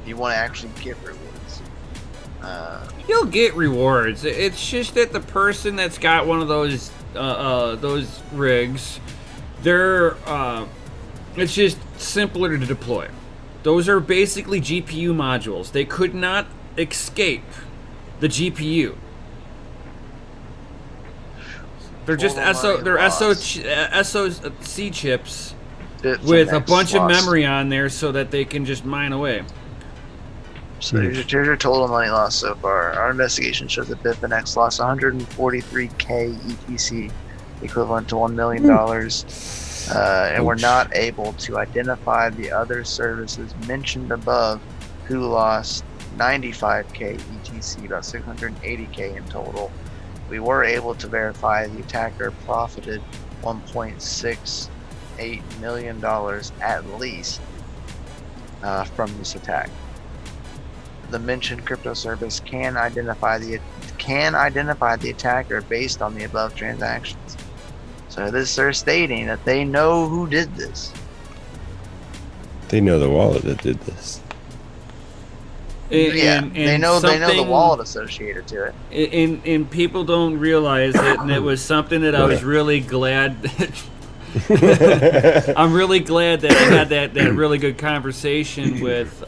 You want to actually get rewards. You'll get rewards. It's just that the person that's got one of those rigs, it's just simpler to deploy. Those are basically GPU modules. They could not escape the GPU. They're just SoC chips with a bunch of memory on there so that they can just mine away. So here's your total money loss so far. Our investigation shows that Bitfinex lost 143K ETC, equivalent to $1 million. And we're not able to identify the other services mentioned above who lost 95K ETC, about 680K in total. We were able to verify the attacker profited $1.68 million at least from this attack. The mentioned crypto service can identify the attacker based on the above transactions. So they're stating that they know who did this. They know the wallet that did this. They know the wallet associated to it. And people don't realize it, and it was something that I was really glad. I'm really glad that I had that really good conversation with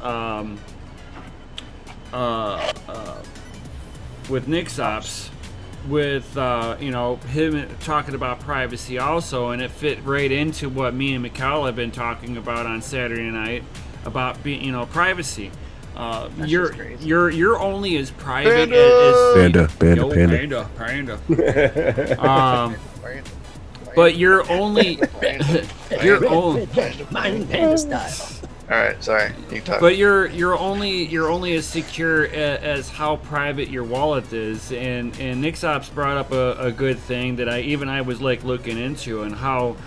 Nixops. With him talking about privacy also, and it fit right into what me and Mikhail have been talking about on Saturday night about privacy. You're only as private as Panda. But you're only Mine panda style. All right, sorry. You talk. But you're only as secure as how private your wallet is, and Nixops brought up a good thing that I was like looking into, and how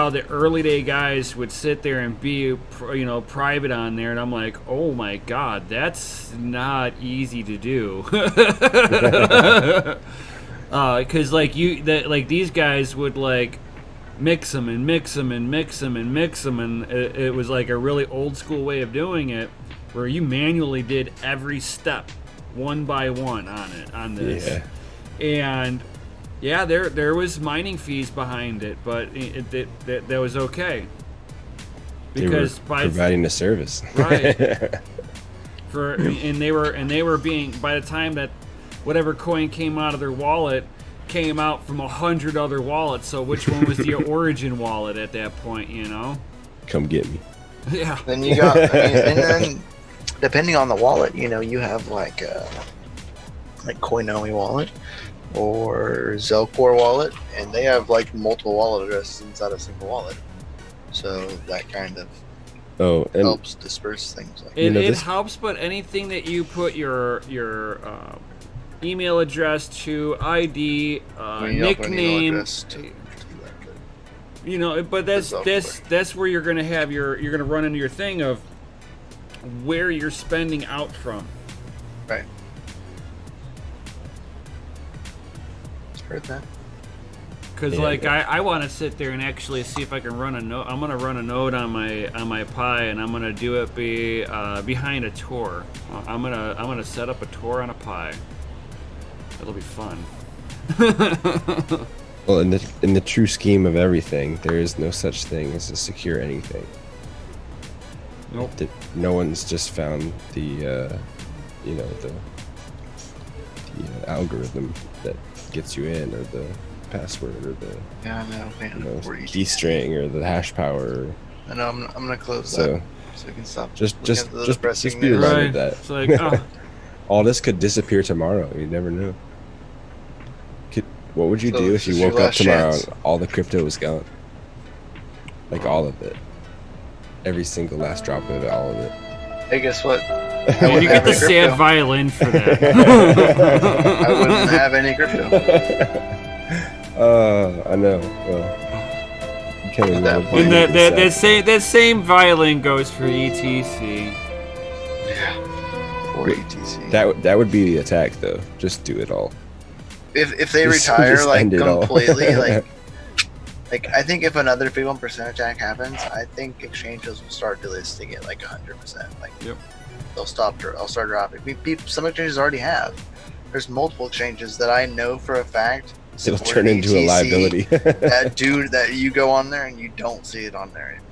the early day guys would sit there and be private on there, and I'm like, oh my god, that's not easy to do. Because these guys would like mix them and mix them and mix them and mix them, and it was like a really old school way of doing it, where you manually did every step one by one on this. And yeah, there was mining fees behind it, but that was okay because by providing a service, right? And they were being, by the time that whatever coin came out of their wallet came out from 100 other wallets, so which one was the origin wallet at that point, Come get me. Yeah. Then you got, and then depending on the wallet, you have like Koinomi wallet or Zelcore wallet, and they have like multiple wallet addresses inside a single wallet, so that kind of helps disperse things like it. It helps, but anything that you put your email address to, ID, nickname, but that's where you're gonna have you're gonna run into your thing of where you're spending out from. Right. Heard that. Because I want to sit there and actually see if I can run a node. I'm gonna run a node on my Pi, and I'm gonna do it behind a Tor. I'm gonna set up a Tor on a Pi. It'll be fun. Well, in the true scheme of everything, there is no such thing as a secure anything. Nope. No one's just found the algorithm that gets you in, or the password, or the key string, or the hash power. I know. I'm gonna close that so we can stop. Just be reminded that. It's like, all this could disappear tomorrow. You never know. What would you do if you woke up tomorrow and all the crypto was gone? Like all of it. Every single last drop of it, all of it. Hey, guess what? You get the sad violin for that. I wouldn't have any crypto. I know. Well, you can't even and that same violin goes for ETC. Yeah. Or ETC. That would be the attack, though. Just do it all. If they retire like completely, like I think if another 51% attack happens, I think exchanges will start delisting it like 100%. Like, yep. I'll start dropping. Some exchanges already have. There's multiple exchanges that I know for a fact. It'll turn into a liability. that you go on there and you don't see it on there anymore.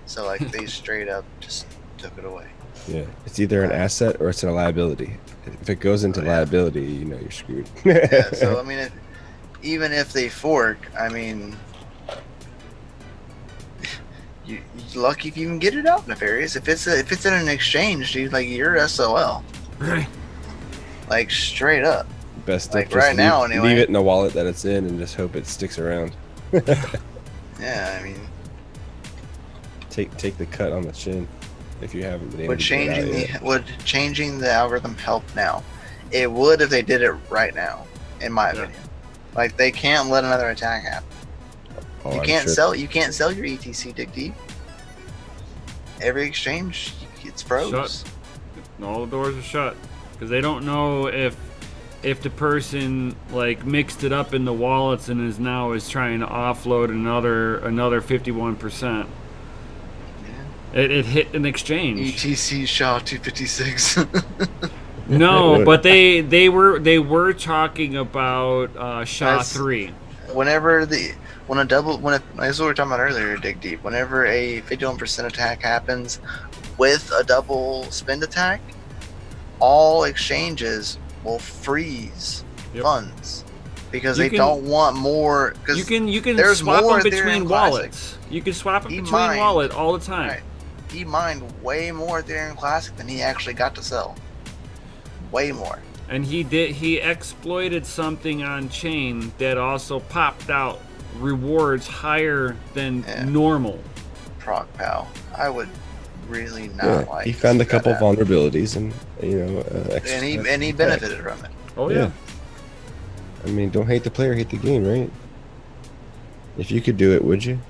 So like they straight up just took it away. Yeah, it's either an asset or it's a liability. If it goes into liability, you're screwed. Yeah, so I mean, even if they fork, I mean, you're lucky if you can get it out nefarious. If it's in an exchange, dude, like you're SOL. Right. Like straight up. Best like right now, anyway. Leave it in the wallet that it's in and just hope it sticks around. Yeah, I mean, take the cut on the chin. If you haven't been able would to changing the algorithm help now? It would if they did it right now, in my opinion. Like they can't let another attack happen. You can't sell your ETC dig deep. Every exchange, it's froze. Shut. All the doors are shut because they don't know if the person like mixed it up in the wallets and is trying to offload another 51%. It hit an exchange. ETC SHA 256. No, but they were talking about SHA 3. When this is what we were talking about earlier, dig deep. Whenever a 51% attack happens with a double spend attack, all exchanges will freeze funds because they don't want more. You can swap them between wallets. You can swap them between wallet all the time. Right. He mined way more Ethereum Classic than he actually got to sell. Way more. And he exploited something on chain that also popped out rewards higher than normal. Proc pal, I would really not like. He found a couple vulnerabilities, and and he benefited from it. Oh yeah. I mean, don't hate the player, hate the game, right? If you could do it, would you?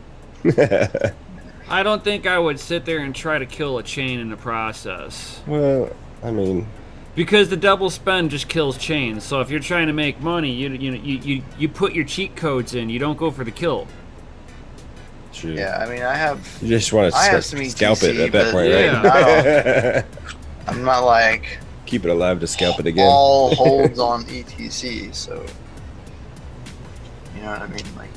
I don't think I would sit there and try to kill a chain in the process. Well, I mean, because the double spend just kills chains. So if you're trying to make money, you put your cheat codes in. You don't go for the kill. True. Yeah, I mean, I have. You just want to scalp it at that point, yeah. right? I'm not like. Keep it alive to scalp it again. All holds on ETC, so. You know what I mean, like.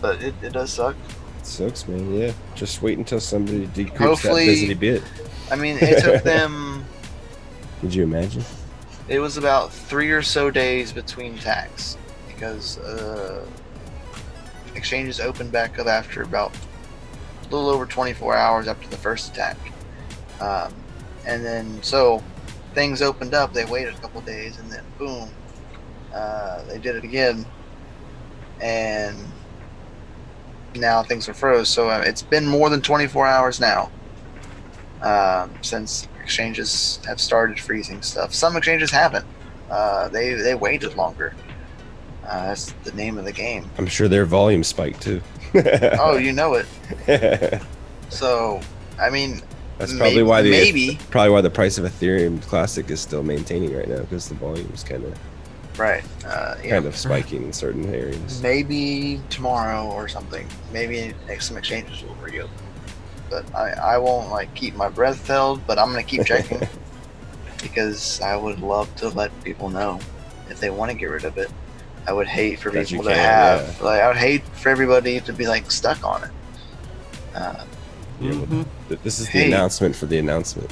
But it does suck. It sucks, man. Yeah. Just wait until somebody decrypts that busy bit. I mean, it took them. Could you imagine? It was about 3 or so days between attacks because exchanges opened back up after about a little over 24 hours after the first attack, and then so things opened up. They waited a couple days, and then boom, they did it again, and now things are froze. So it's been more than 24 hours now since exchanges have started freezing stuff. Some exchanges haven't. They waited longer. That's the name of the game. I'm sure their volume spiked too. Oh, you know it. So, I mean, that's probably why the price of Ethereum Classic is still maintaining right now, because the volume is kind of kind of spiking in certain areas. Maybe tomorrow or something. Maybe some exchanges will reopen. But I won't like keep my breath held. But I'm gonna keep checking because I would love to let people know if they want to get rid of it. I would hate for people to have like I would hate for everybody to be like stuck on it. This is the announcement for the announcement.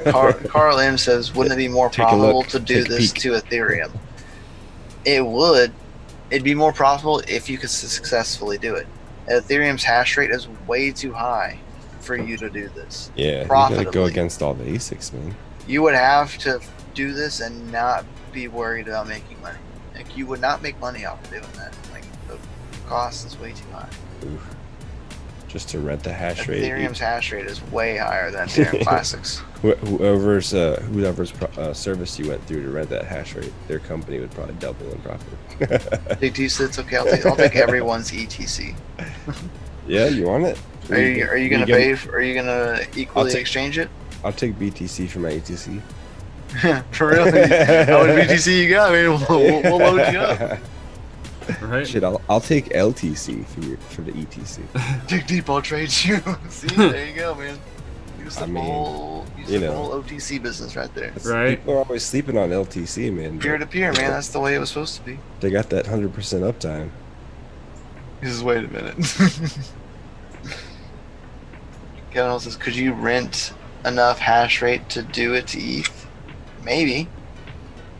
Carl M says, wouldn't it be more profitable to do this to Ethereum? It would. It'd be more profitable if you could successfully do it. Ethereum's hash rate is way too high for you to do this. Yeah, you gotta go against all the ASICs, man. You would have to do this and not be worried about making money. Like, you would not make money off of doing that. Like, the cost is way too high. Oof. Just to rent the hash rate. Ethereum's hash rate is way higher than Ethereum Classics. Whoever's service you went through to rent that hash rate, their company would probably double in profit. Big T said it's okay. I'll take everyone's ETC. Yeah, you want it? Are you gonna pay? Are you gonna equally exchange it? I'll take BTC for my ETC. For real? How much BTC you got? I mean, we'll load you up. Right. Shit, I'll take LTC for the ETC. Dig deep, I'll trade you. See, there you go, man. Use the whole OTC business right there. Right. People are always sleeping on LTC, man. Peer to peer, man. That's the way it was supposed to be. They got that 100% uptime. Just wait a minute. Kevin says, could you rent enough hash rate to do it to ETH? Maybe.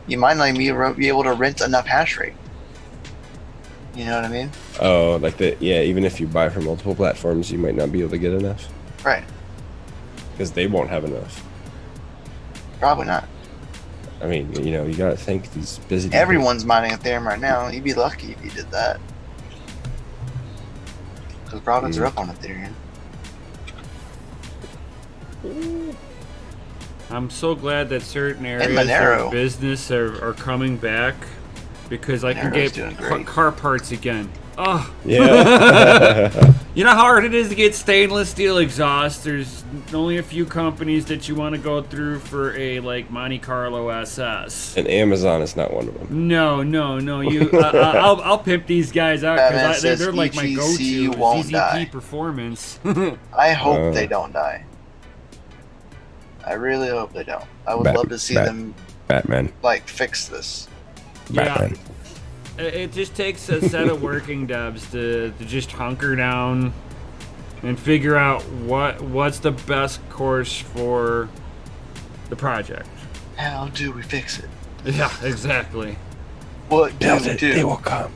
You might not be able to rent enough hash rate. You know what I mean? Oh, like that. Yeah, even if you buy from multiple platforms, you might not be able to get enough. Right. Because they won't have enough. Probably not. I mean, you gotta think these busy. Everyone's mining Ethereum right now. You'd be lucky if you did that. Because profits are up on Ethereum. I'm so glad that certain areas of business are coming back, because I can get car parts again. Oh. Yeah. You know how hard it is to get stainless steel exhaust? There's only a few companies that you want to go through for a Monte Carlo SS. And Amazon is not one of them. No. I'll pimp these guys out because they're like my go-to. ZZP Performance. I hope they don't die. I really hope they don't. I would love to see them fix this. Batman. Yeah. It just takes a set of working devs to just hunker down and figure out what's the best course for the project. How do we fix it? Yeah, exactly. What do we do? They will come.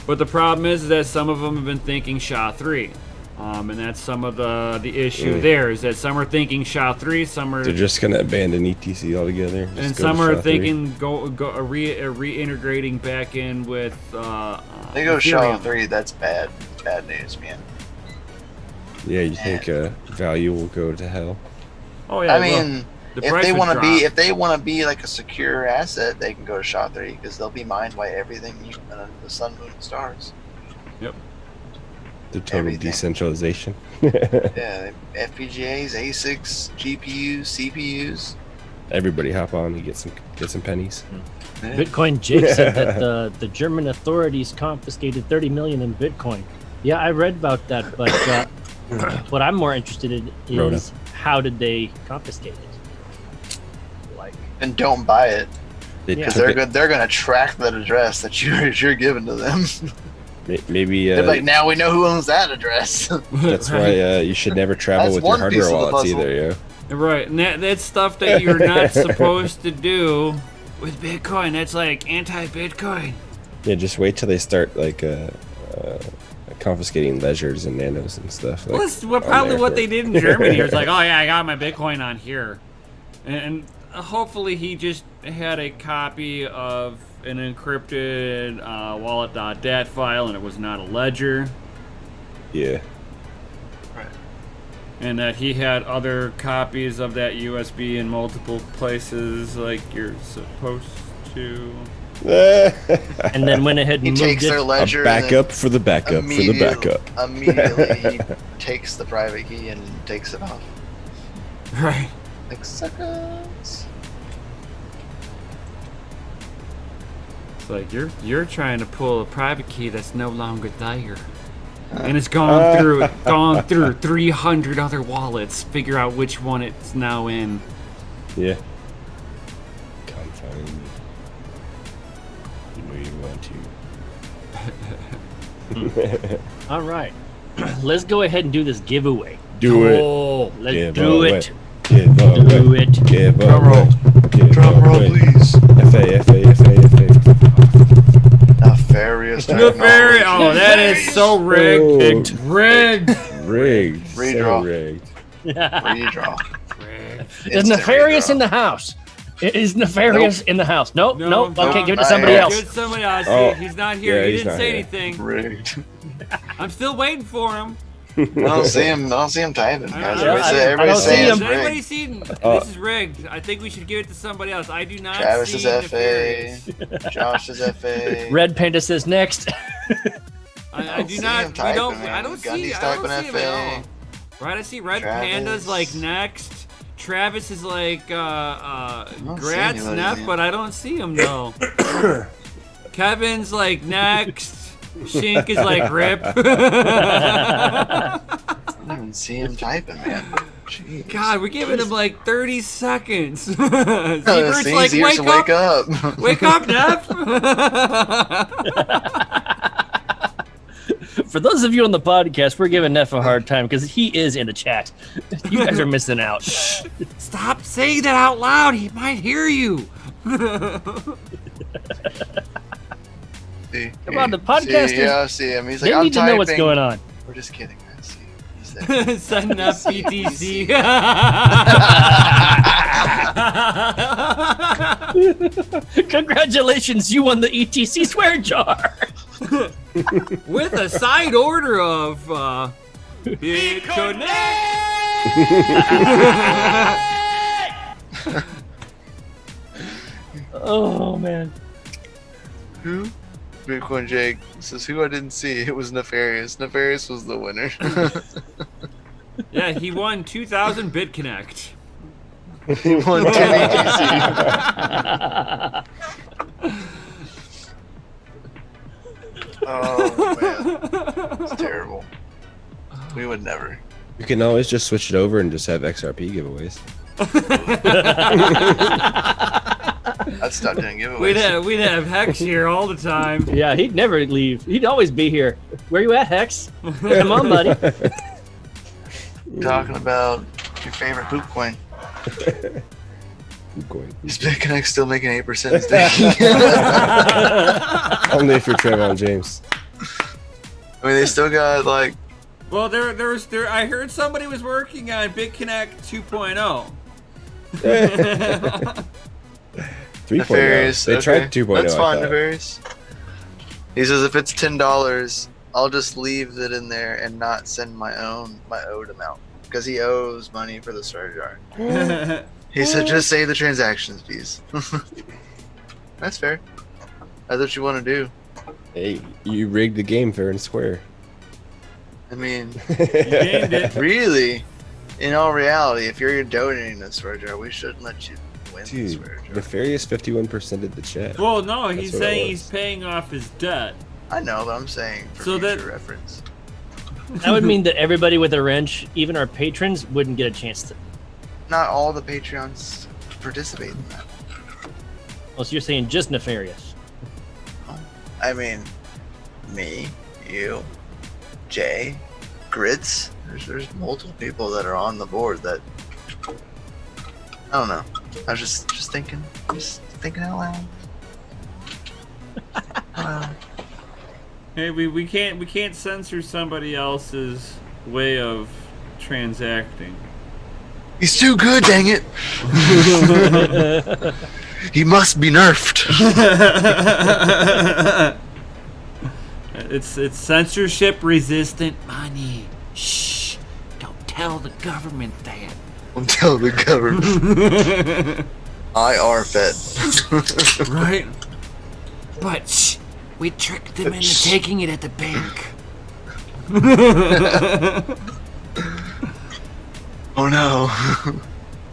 But the problem is that some of them have been thinking SHA-3. And that's some of the issue there, is that some are thinking SHA-3, some are... They're just going to abandon ETC altogether. And some are thinking reintegrating back in with they go SHA-3, that's bad. Bad news, man. Yeah, you think value will go to hell? Oh yeah. I mean, if they want to be like a secure asset, they can go to SHA-3 because they'll be mined by everything under the sun, moon, and stars. Yep. The total decentralization. Yeah, FPGAs, ASICs, GPUs, CPUs. Everybody hop on and get some pennies. Bitcoin Jake said that the German authorities confiscated 30 million in Bitcoin. Yeah, I read about that, but what I'm more interested in is how did they confiscate it? And don't buy it, because they're going to track that address that you're giving to them. Maybe they're like, now we know who owns that address. That's why you should never travel with your hardware wallets either. Yeah. Right, and that's stuff that you're not supposed to do with Bitcoin. That's like anti-Bitcoin. Yeah, just wait till they start like confiscating ledgers and nanos and stuff. Well, that's probably what they did in Germany. It's like, oh yeah, I got my Bitcoin on here, and hopefully he just had a copy of an encrypted wallet.dat file, and it was not a ledger. Yeah. Right. And that he had other copies of that USB in multiple places, like you're supposed to. And then went ahead and he takes their ledger. A backup for the backup for the backup. Immediately, he takes the private key and takes it off. Right. Like suckers. It's like you're trying to pull a private key that's no longer there, and it's gone through 300 other wallets. Figure out which one it's now in. Yeah. Come find me. You know you want to. All right, let's go ahead and do this giveaway. Do it. Let's do it. Do it. Drum roll. Drum roll, please. FA. Nefarious technology. Oh, that is so rigged. Rigged. Redraw. So rigged. Redraw. Is nefarious in the house? It is nefarious in the house. Nope. Okay, give it to somebody else. Give it to somebody else. Oh. He's not here. Yeah, he he's didn't not say here. anything. Rigged. I'm still waiting for him. I don't see him typing, guys. Everybody's saying Has it's anybody seen this is rigged? I think we should give it to somebody else. I do not Travis see is nefarious. FA. Josh is FA. Red Panda says next. I do not. I don't see him at all. Right, I see Red Panda's like next. Travis is like Grad's next, but I don't see him though. Kevin's like next. Shink is like rip. I don't even see him typing, man. Jeez. God, we're giving him like 30 seconds. Zebert's like, wake up. Wake up, Neff. For those of you on the podcast, we're giving Neff a hard time because he is in the chat. You guys are missing out. Stop saying that out loud. He might hear you. Come on, the podcasters. Yeah, I see him. He's like, they need to know what's going on. We're just kidding, guys. See, he's there. Setting up BTC. Congratulations, you won the ETC swear jar. With a side order of BitConnect. Oh man. Who? Bitcoin Jake says, who I didn't see. It was Nefarious. Nefarious was the winner. Yeah, he won 2,000 BitConnect. He won 10 ETC. Oh, man. It's terrible. We would never. You can always just switch it over and just have XRP giveaways. I'd stop doing giveaways. We'd have Hex here all the time. Yeah, he'd never leave. He'd always be here. Where you at, Hex? Come on, buddy. Talking about your favorite poop coin. Is BitConnect still making 8% staking? Only if you're Trayvon James. I mean, they still got like Well, I heard somebody was working on BitConnect 2.0. 3.0. They tried 2.0. That's fine, Nefarious. He says if it's $10, I'll just leave it in there and not send my owed amount because he owes money for the surcharge. He said just save the transactions fees. That's fair. That's what you want to do. Hey, you rigged the game fair and square. I mean, you gamed it. Really, in all reality, if you're donating this surcharge, we shouldn't let you win this surcharge. Nefarious 51%ed the chat. Well, no, he's saying he's paying off his debt. I know, but I'm saying for future reference. That would mean that everybody with a wrench, even our patrons, wouldn't get a chance to. Not all the Patreons participate in that. Well, so you're saying just Nefarious? I mean, me, you, Jay, Grits. There's multiple people that are on the board that I don't know. I was just thinking out loud. Hey, we can't censor somebody else's way of transacting. He's too good, dang it! He must be nerfed. It's censorship resistant money. Shh! Don't tell the government that. Don't tell the government. IR Fed. Right? But shh! We tricked them into taking it at the bank. Oh no.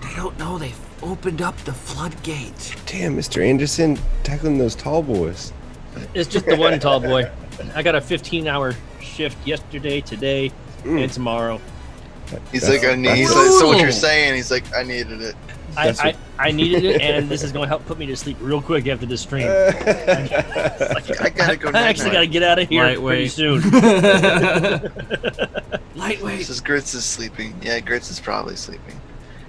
They don't know they've opened up the floodgates. Damn, Mr. Anderson, tackling those tall boys. It's just the one tall boy. I got a 15-hour shift yesterday, today, and tomorrow. He's like, so what you're saying, he's like, I needed it. I needed it, and this is going to help put me to sleep real quick after this stream. I gotta go. I actually got to get out of here pretty soon. Lightweight. This is Grits is sleeping. Yeah, Grits is probably sleeping.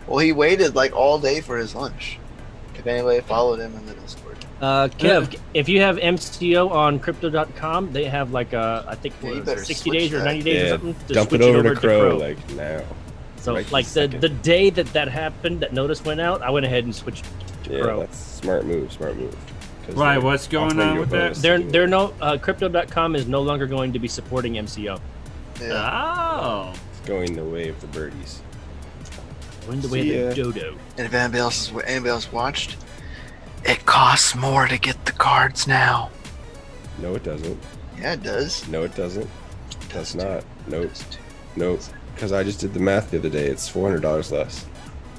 Well, he waited like all day for his lunch. If anybody followed him in the Discord. Kev, if you have MCO on Crypto.com, they have like I think 60 days or 90 days or something to dump switch it over to Crow. like now. So right like the day that happened, that notice went out, I went ahead and switched to Crow. That's smart move. Right, what's going on with that? They're no Crypto.com is no longer going to be supporting MCO. Yeah. Oh. It's going the way of the birdies. Going the way of the dodo. And if anybody else watched, it costs more to get the cards now. No, it doesn't. Yeah, it does. No, it doesn't. It does not. Nope. Nope. Because I just did the math the other day. It's $400 less.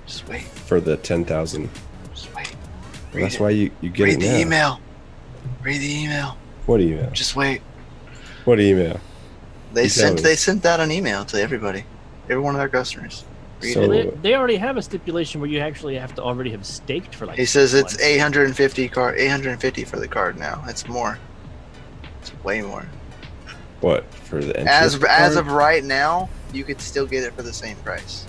Just wait. For the 10,000. Just wait. That's why you get Read it now. the email. Read the email. What email? Just wait. What email? They sent out an email to everybody. Every one of their customers. So, they already have a stipulation where you actually have to already have staked for like. He says it's 850 for the card now. It's more. It's way more. What for the as of right now, you could still get it for the same price.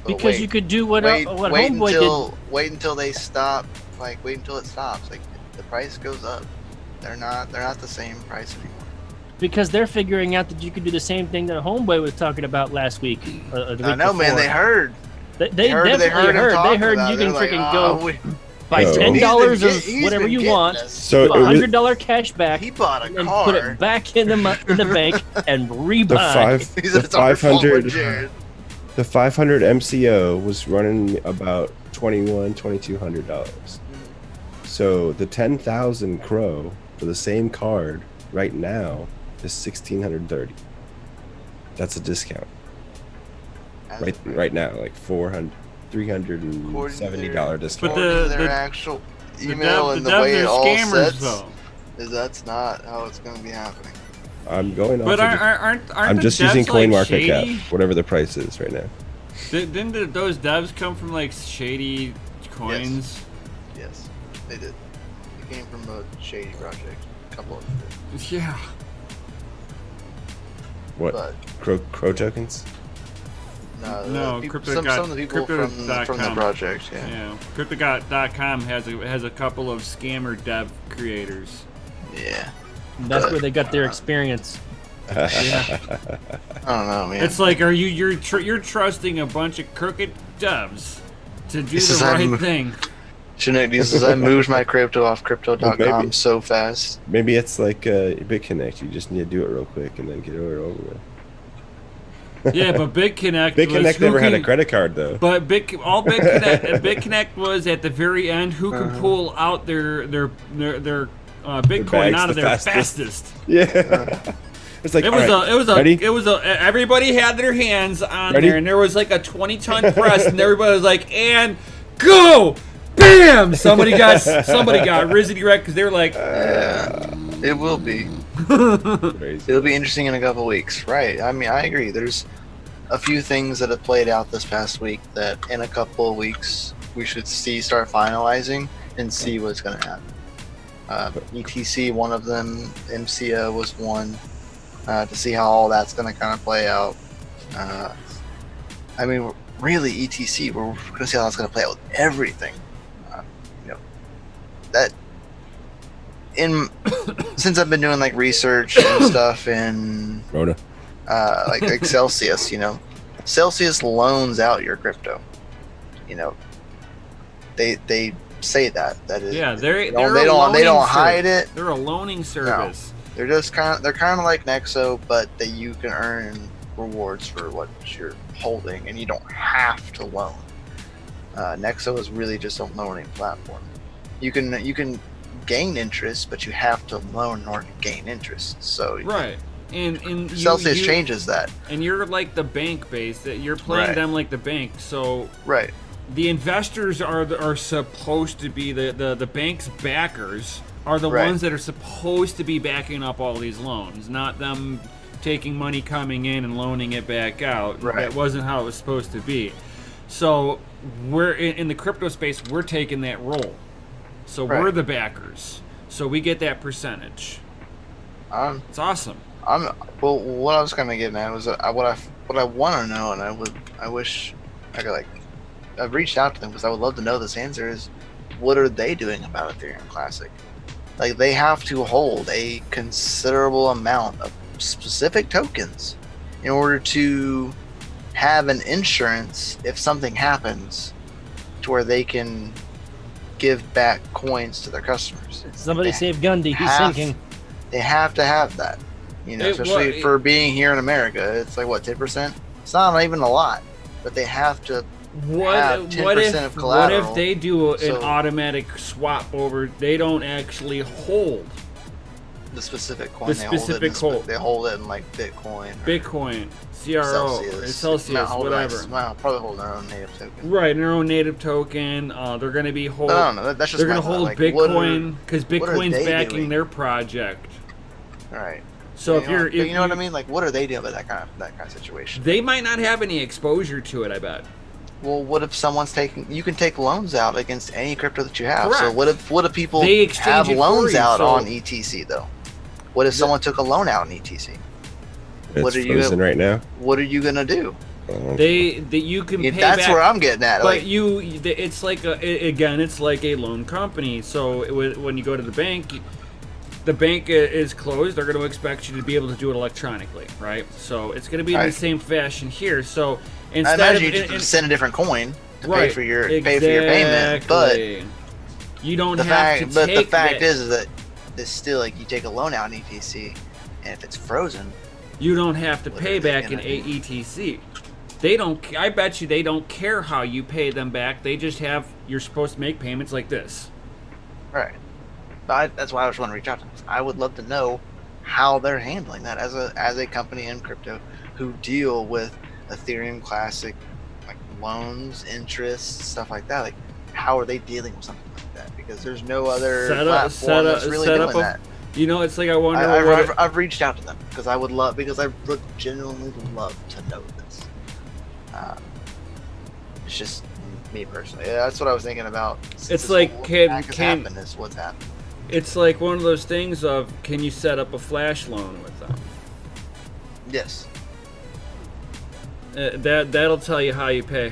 But because you could do what Homeboy did. Wait until they stop. Like wait until it stops. Like the price goes up. They're not the same price anymore. Because they're figuring out that you could do the same thing that Homeboy was talking about last week. The week I know, man. They heard. They definitely heard. They heard you can freaking go buy $10 of whatever you want. So $100 cash back. He bought a car and put it back in the bank and rebuy. The 500 MCO was running about $2,200. So the 10,000 Crow for the same card right now is $1,630. That's a discount. Right now, like $370 discount. But their actual email and the way it all sets is that's not how it's going to be happening. I'm going off. But aren't I'm just using CoinMarketCap, whatever the price is right now. Didn't those devs come from like shady coins? Yes, they did. They came from a shady project. A couple of them did. Yeah. What? Crow tokens? No, some of the people from the project. Yeah. Crypto.com has a couple of scammer dev creators. Yeah. That's where they got their experience. Yeah. I don't know, man. It's like, you're trusting a bunch of crooked doves to do the right thing. I moved my crypto off crypto.com so fast. Maybe it's like BitConnect. You just need to do it real quick and then get it over with. Yeah, but BitConnect never had a credit card though. But BitConnect was at the very end who can pull out their Bitcoin out of there fastest. Yeah. It's like everybody had their hands on there, and there was like a 20-ton press, and everybody was like, and go, bam! Somebody got Rizzity wrecked because they were like, it will be. Crazy. It'll be interesting in a couple weeks, right? I mean, I agree. There's a few things that have played out this past week that in a couple of weeks we should start finalizing and see what's going to happen. ETC, one of them. MCO was one. To see how all that's going to kind of play out. I mean, really, ETC, we're going to see how that's going to play out with everything. Since I've been doing like research and stuff in Rhoda. like Celsius, Celsius loans out your crypto. They say that is, they don't hide it. They're a loaning service. No. They're kind of like Nexo, but that you can earn rewards for what you're holding, and you don't have to loan. Nexo is really just a loaning platform. You can gain interest, but you have to loan in order to gain interest. So right, and Celsius changes that. And you're like the bank base that you're playing them like the bank. So right, the investors are supposed to be the bank's backers. Are the ones that are supposed to be backing up all these loans, not them taking money coming in and loaning it back out. Right. That wasn't how it was supposed to be. So we're in the crypto space. We're taking that role. So we're the backers. So we get that percentage. It's awesome. Well, what I was kind of getting at was what I want to know, and I wish I could I've reached out to them because I would love to know this answer is, what are they doing about Ethereum Classic? Like, they have to hold a considerable amount of specific tokens in order to have an insurance if something happens to where they can give back coins to their customers. Somebody save Gundy, he's sinking. They have to have that, especially for being here in America. It's like, what, 10%? It's not even a lot, but they have to have 10% of collateral. What if they do an automatic swap over? They don't actually hold the specific coin. They hold it in like Bitcoin, CRO, Celsius, whatever. Probably hold their own native token. Right, their own native token. They're going to be hold. No, that's just they're going to hold Bitcoin because Bitcoin's backing their project. Right. So if you know what I mean, like, what are they doing with that kind of situation? They might not have any exposure to it. I bet. Well, what if someone's taking? You can take loans out against any crypto that you have. Correct. So what if people have loans out on ETC though? What if someone took a loan out in ETC? It's frozen right now. What are you gonna do? You can pay that's back, where I'm getting at. But it's like it's like a loan company. So when you go to the bank is closed. They're going to expect you to be able to do it electronically, right? So it's going to be in the same fashion here. So instead I imagine you just send a different coin to pay for your payment, but you don't have to take. But the fact is that it's still like you take a loan out in ETC, and if it's frozen, you don't have to pay back in ETC. They don't. I bet you they don't care how you pay them back. They just have. You're supposed to make payments like this. Right. That's why I just want to reach out to them. I would love to know how they're handling that as a company in crypto who deal with Ethereum Classic, like loans, interest, stuff like that. Like, how are they dealing with something like that? Because there's no other platform that's really doing that. It's like I wonder. I've reached out to them because I would genuinely love to know this. It's just me personally. Yeah, that's what I was thinking about. It's like what's happened. It's like one of those things of, can you set up a flash loan with them? Yes. That'll tell you how you pay.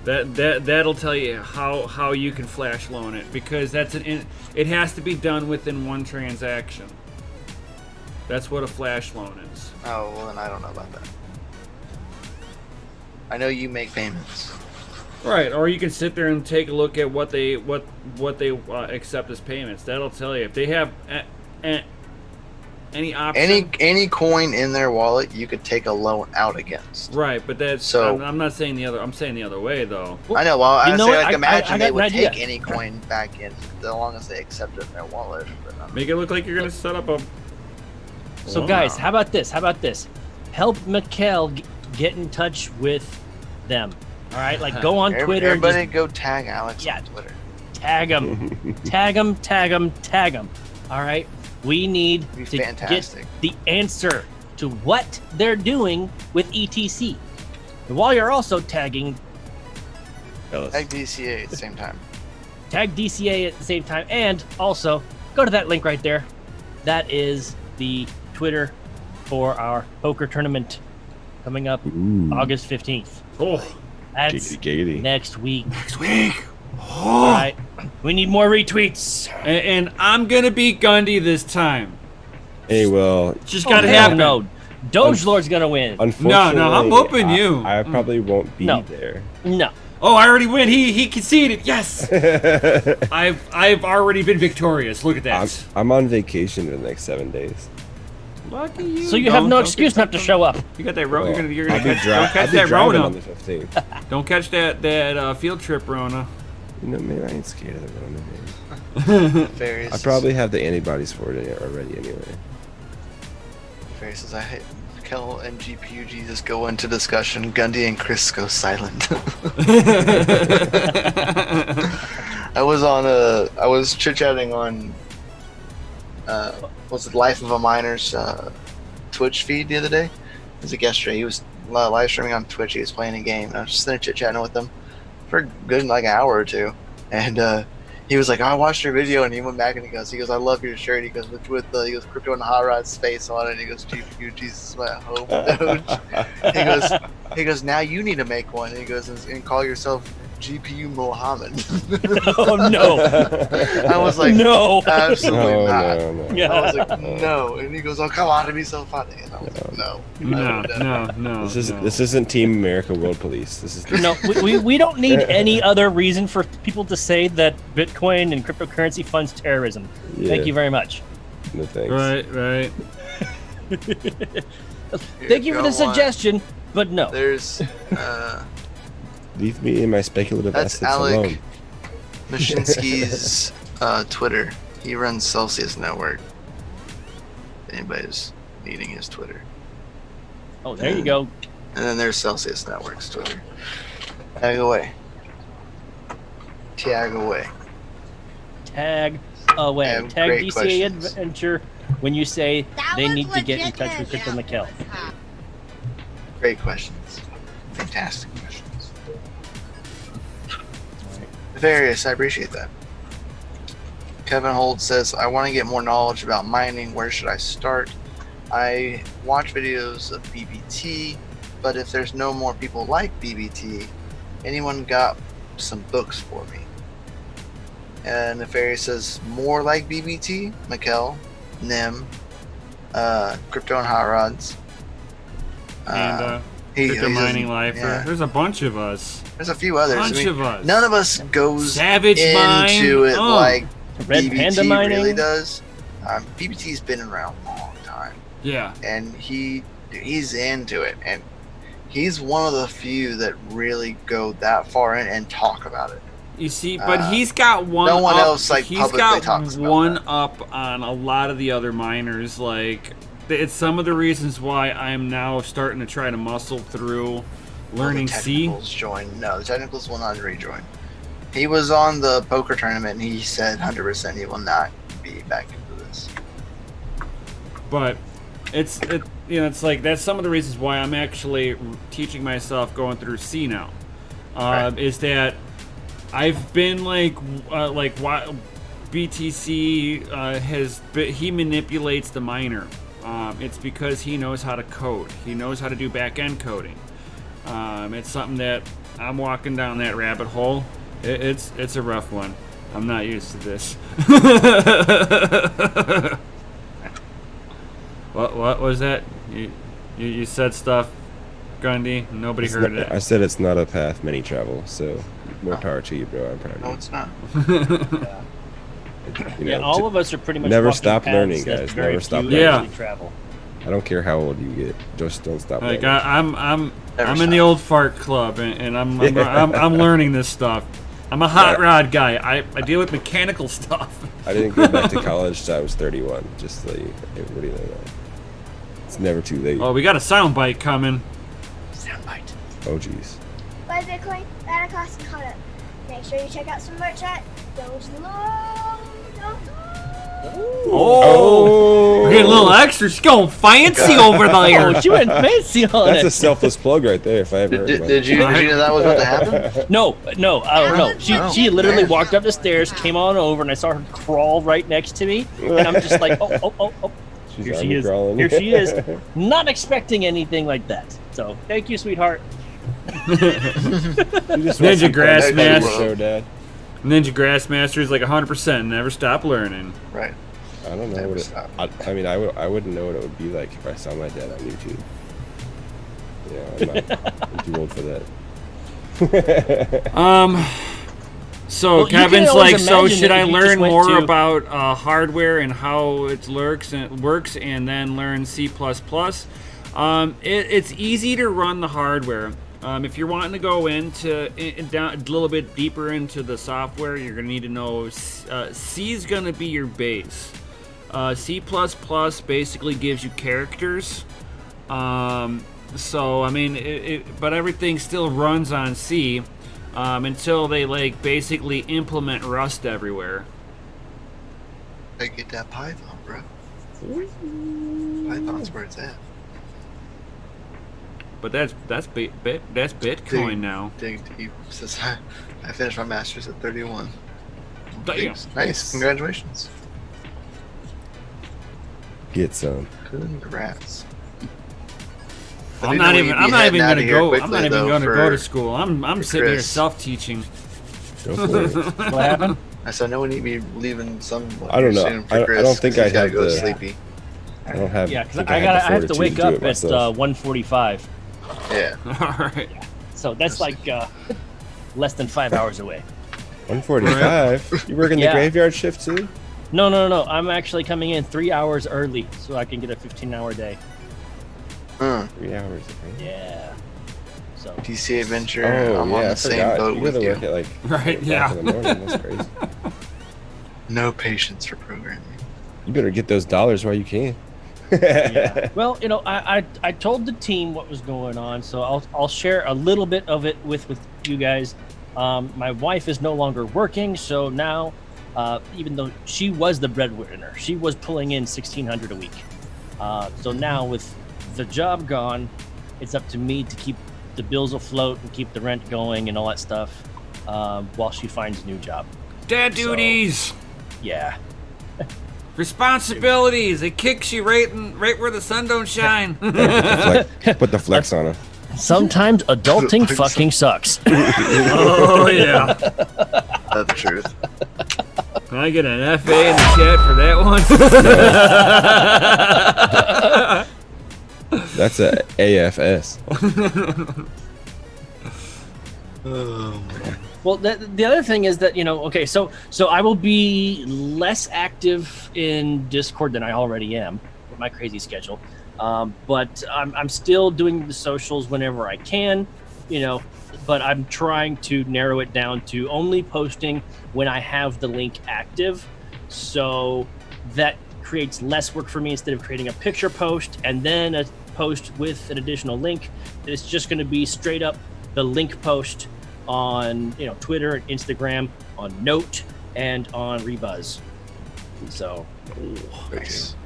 That'll tell you how you can flash loan it, because it has to be done within one transaction. That's what a flash loan is. Oh, well then I don't know about that. I know you make payments. Right, or you can sit there and take a look at what they accept as payments. That'll tell you if they have any option. Any coin in their wallet, you could take a loan out against. Right, but that's so. I'm not saying the other. I'm saying the other way though. I know. Well, I say like imagine they would take any coin back in, as long as they accept it in their wallet. But, make it look like you're gonna set up a. So guys, how about this? Help Mikkel get in touch with them. All right, like go on Twitter. Everybody go tag Alex on Twitter. Tag him. tag him. All right, we need to get the answer to what they're doing with ETC. And while you're also tagging, tag DCA at the same time. Tag DCA at the same time, and also go to that link right there. That is the Twitter for our poker tournament coming up August 15th. Oh. That's next week. Oh. All right. We need more retweets. And I'm going to beat Gundy this time. Hey, well. Just got to happen. No. Doge Lord's going to win. Unfortunately, no, I'm whooping you. I probably won't be there. No. Oh, I already win. He conceded. Yes. I've already been victorious. Look at that. I'm on vacation for the next 7 days. Lucky you. So you have no excuse not to show up. You got that Rona. Well, you're gonna catch that Rona on the 15th. Don't catch that field trip Rona. You know, man, I ain't scared of the Rona, man. I probably have the antibodies for it already anyway. Ferry says, I hate Kel and GPUG just go into discussion. Gundy and Chris go silent. I was chit-chatting on was it Life of a Miner's Twitch feed the other day? It was like yesterday. He was live streaming on Twitch. He was playing a game. And I was just there chit-chatting with him for a good like an hour or two. And he was like, I watched your video, and he went back and he goes, I love your shirt. He goes, with Crypto and Hot Rod's face on it. And he goes, GPU, Jesus, my home Doge. He goes, now you need to make one. And he goes, and call yourself GPU Mohammed. Oh no! I was like, no, absolutely not. No. Yeah. I was like, no, and he goes, oh come on, it'd be so funny. And I was like, no. This isn't Team America World Police. This is no. We don't need any other reason for people to say that Bitcoin and cryptocurrency funds terrorism. Yeah. Thank you very much. No thanks. Right. Thank you for the suggestion, but no. There's. Leave me in my speculative assets alone. That's Alec Mashinsky's Twitter. He runs Celsius Network. If anybody's needing his Twitter. Oh, there you go. And then there's Celsius Network's Twitter. Tag away. Tag away. Tag away. Tag DCA questions. Adventure when you say they need to get in touch with Crypto Mikkel. Great questions. Fantastic questions. Various, I appreciate that. Kevin Holt says, I want to get more knowledge about mining. Where should I start? I watch videos of BBT, but if there's no more people like BBT, anyone got some books for me? And Nefarious says, more like BBT, Mikkel, Nim, Crypto and Hot Rods. And Crypto Mining Lifer. Yeah. There's a bunch of us. There's a few others. Of us. None of us goes Savage into it like Red BBT Panda mining really does. BBT's been around a long time. Yeah. And he's into it, and he's one of the few that really go that far in and talk about it. You see, but he's got one. No one up, else like he's publicly got talks about one that. Up on a lot of the other miners. Like, it's some of the reasons why I'm now starting to try to muscle through learning C. No, the technicals will not rejoin. He was on the poker tournament, and he said 100% he will not be back into this. But it's like that's some of the reasons why I'm actually teaching myself going through C now. Right. Is that I've been BTC he manipulates the miner. It's because he knows how to code. He knows how to do back-end coding. It's something that I'm walking down that rabbit hole. It's a rough one. I'm not used to this. What was that? You said stuff, Grundy. Nobody heard it. I said it's not a path many travel. So more power to you, bro. I'm proud of you. No, it's not. Yeah, all of us are pretty much never walking stop paths learning, that guys. very Never stop few learning. actually travel. I don't care how old you get. Just don't stop Like learning. I'm Never in the stop. old fart club, and I'm learning this stuff. I'm a hot rod guy. I deal with mechanical stuff. I didn't go back to college till I was 31. Just so everybody know that. It's never too late. Oh, we got a soundbite coming. Soundbite. Oh, jeez. Buy Bitcoin, add a class and caught up. Make sure you check out some merch at Oh, we're getting a little extra. She's going fancy over there. Oh, she went fancy on That's it. a selfless plug right there. If I ever heard one. Did you know that was about to happen? No, I don't know. She literally man. walked up the stairs, came on over, and I saw her crawl right next to me, and I'm just like, oh. She's Here on she you is. crawling. Here she is. Not expecting anything like that. So thank you, sweetheart. Ninja Grassmaster. Show, Dad. Ninja Grassmaster is like 100%. Never stop learning. Right. I don't know Never what it, stop. I mean, I wouldn't know what it would be like if I saw my dad on YouTube. Yeah, I'm too old for that. So Well, you can Kevin's always like, so imagine should that I if you learn just went more to- about hardware and how it works, and then learn C++? It's easy to run the hardware. If you're wanting to go down a little bit deeper into the software, you're going to need to know C is going to be your base. C++ basically gives you characters. So I mean, but everything still runs on C until they like basically implement Rust everywhere. I get that Python, bro. Python's where it's at. But that's Bitcoin now. Dig deep. Since I finished my master's at 31. Damn. Nice. Congratulations. Get some. Congrats. I'm not even going to go. I'm not even going to go to school. I'm sitting here Chris. self-teaching. Go for it. What happened? I said no one need me leaving some. I don't know. Soon for I Chris, don't think 'cause I'd he's gotta have go the- sleepy. I don't have. Yeah, because think I have the have to fortitude wake do it up at myself. 1:45. Yeah. All right. So that's like less than 5 hours away. 1:45. You working the Yeah. graveyard shift too? No. I'm actually coming in 3 hours early so I can get a 15-hour day. 3 hours. Okay. Yeah. So DCA Adventure. Oh I'm yeah, on I the same forgot. boat You with gotta you. work at like Right, 8 yeah. o'clock in the morning. That's crazy. No patience for programming. You better get those dollars while you can. yeah. Well, I told the team what was going on, so I'll share a little bit of it with you guys. My wife is no longer working, so now, even though she was the breadwinner, she was pulling in $1,600 a week. So now with the job gone, it's up to me to keep the bills afloat and keep the rent going and all that stuff while she finds a new job. Dad duties. Yeah. Responsibilities. It kicks you right where the sun don't shine. Put the flex on him. Sometimes adulting fucking sucks. Oh yeah. That's the truth. Can I get an FA in the chat for that one? That's a AFS. Well, the other thing is that okay, so I will be less active in Discord than I already am with my crazy schedule, but I'm still doing the socials whenever I can, but I'm trying to narrow it down to only posting when I have the link active, so that creates less work for me. Instead of creating a picture post and then a post with an additional link, it's just going to be straight up the link post on Twitter and Instagram, on Note, and on Rebuzz. So Nice.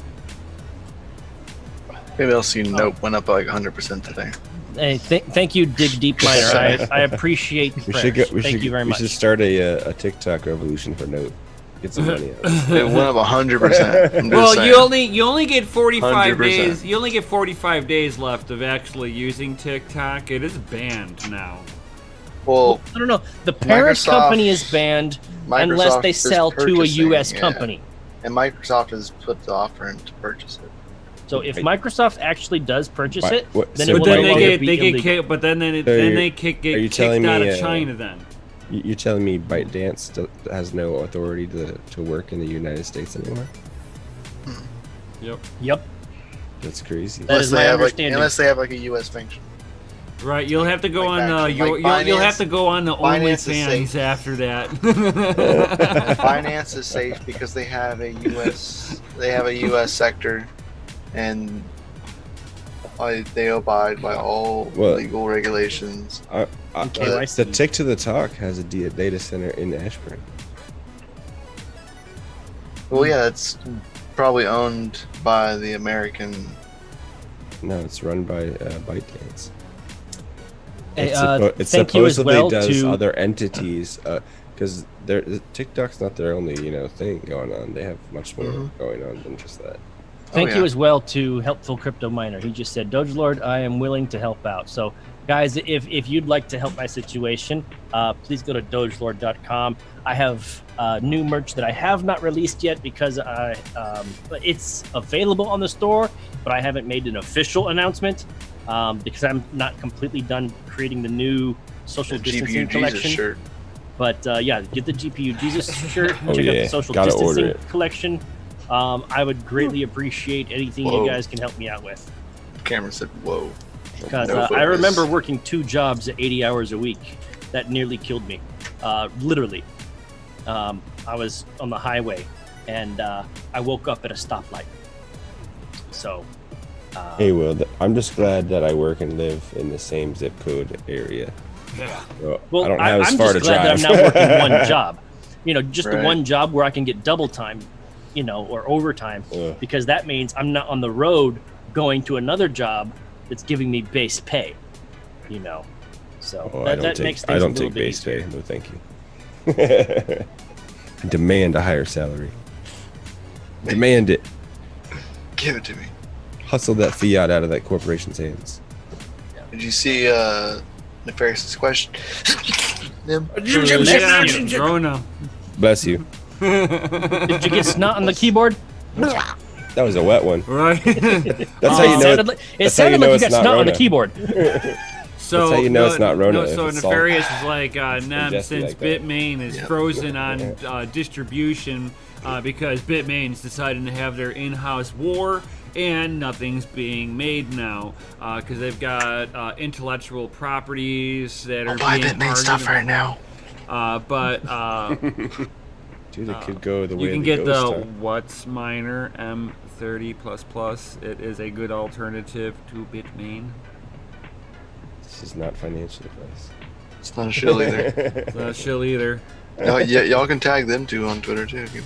Maybe I'll see Nope went up by like 100% today. hey, thank you, Dig Deep Miner. I appreciate the prayers. Thank you very we much. should start a TikTok revolution for Note. Get some money out. It went up 100%. Well, you only get 45 100%. days. You only get 45 days left of actually using TikTok. It is banned now. Well, I don't know. The parent Microsoft- company is banned unless they Microsoft is sell to a purchasing, U.S. yeah. company. And Microsoft has put the offer in to purchase it. So if Microsoft actually does purchase it, then so it will then no longer be they illegal. get kicked. But then they get kicked out of China. Then you're telling me ByteDance has no authority to work in the United States anymore? Yep. That's crazy. That is my understanding. Unless they have like a U.S. function. Right, you'll have to go on. You'll have to go on the OnlyFans after that. Finance is safe because they have a U.S. sector, and they abide by all legal regulations. The Tick to the Talk has a data center in Ashburn. Well, yeah, it's probably owned by the American. No, it's run by ByteDance. Hey, it supposedly does other entities, because TikTok's not their only thing going on. They have much more going on than just that. Thank you as well to Helpful Crypto Miner. He just said, Doge Lord, I am willing to help out. So, guys, if you'd like to help my situation, please go to dogelord.com. I have new merch that I have not released yet because it's available on the store, but I haven't made an official announcement because I'm not completely done creating the new social distancing GPU collection. Jesus shirt. But yeah, get the GPU Jesus shirt. Check out the social Gotta distancing collection. I would greatly appreciate anything you guys can help me out with. Cameron said, "Whoa." Because I remember working 2 jobs at 80 hours a week. That nearly killed me. Literally. I was on the highway, and I woke up at a stoplight. So. Hey, Will, I'm just glad that I work and live in the same zip code area. Yeah. Well, I don't have as I'm far just to glad drive. that I'm not working one job. Just the Right. one job where I can get double time, or overtime, because that means I'm not on the road going to another job that's giving me base pay. So that makes things I don't a little take bit base easier. pay. No, thank you. I demand a higher salary. Demand it. Give it to me. Hustle that fiat out of that corporation's hands. Did you see Nefarious's question? Rona. Bless you. Did you get snot on the keyboard? That was a wet one. Right. That's how you know. It sounded like you got snot on the keyboard. So that's how you know it's not Rona. So Nefarious is like, since like that. Bitmain is frozen on distribution because Bitmain's deciding to have their in-house war, and nothing's being made now because they've got intellectual properties that are buy being Bitmain stuff right now. But Dude, it could go the way you can the get the ghost What's Miner M30++. It is a good alternative to Bitmain. This is not financial advice. It's not a shill either. It's not chill either. Y'all can tag them too on Twitter too. If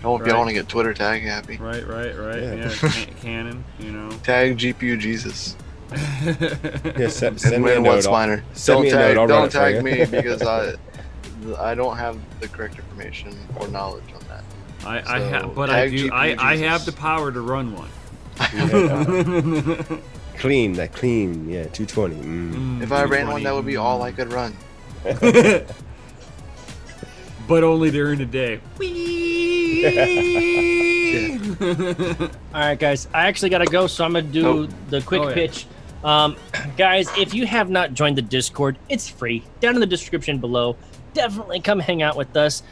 y'all want to get Twitter tag happy. Right. Yeah. Yeah, Canon, Tag GPU Jesus. Yeah, send me a What's note. Miner. Send me a note. I'll run Don't it for tag you. me because I don't have the correct information or knowledge on that. I have the power to run one. Clean, yeah, 220. If I ran one, that would be all I could run. But only during the day. All right, guys. I actually got to go, so I'm going to do the quick pitch. Guys, if you have not joined the Discord, it's free. Down in the description below. Definitely come hang out with us.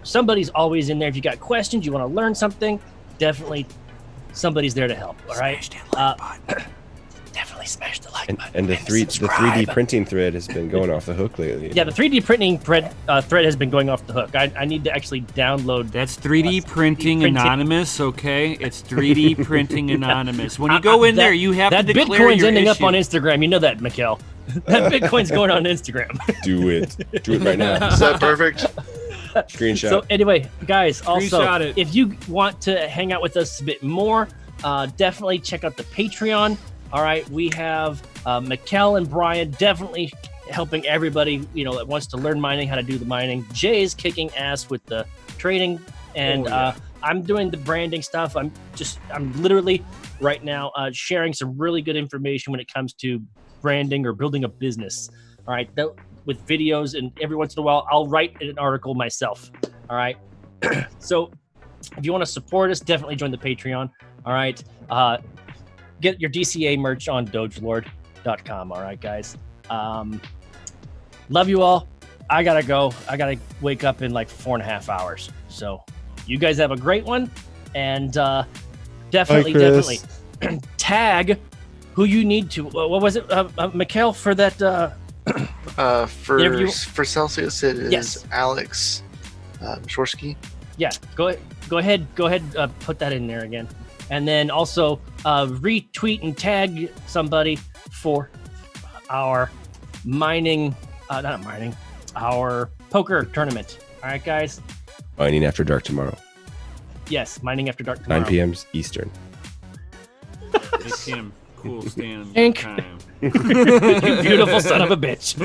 Somebody's always in there. If you got questions, you want to learn something, definitely somebody's there to help. All right. Definitely smash the like button. And the 3D printing thread has been going off the hook lately. Yeah, the 3D printing thread has been going off the hook. I need to actually download. That's 3D printing anonymous, okay? It's 3D printing anonymous. When you go in there, you have to declare Bitcoin's your ending issue. up on Instagram. You know that, Mikkel. That Bitcoin's going on Instagram. Do it right now. Is that perfect? Screenshot. So anyway, guys, also, Screenshot it. if you want to hang out with us a bit more, definitely check out the Patreon. All right, we have Mikkel and Brian definitely helping everybody, that wants to learn mining, how to do the mining. Jay's kicking ass with the trading, and I'm doing the branding stuff. I'm literally right now sharing some really good information when it comes to branding or building a business. All right, with videos, and every once in a while I'll write an article myself. All right, so if you want to support us, definitely join the Patreon. All right. Get your DCA merch on dogelord.com. All right, guys. Love you all. I gotta go. I gotta wake up in like 4.5 hours. So you guys have a great one, and definitely tag who you need to. What was it, Mikhail, for that? For Celsius, it is Alex Shorsky. Yeah, go ahead. Put that in there again, and then also retweet and tag somebody for our our poker tournament. All right, guys. Mining After Dark tomorrow. Yes, Mining After Dark tomorrow. 9 p.m. Eastern. 8 p.m. Cool stand time. You beautiful son of a bitch.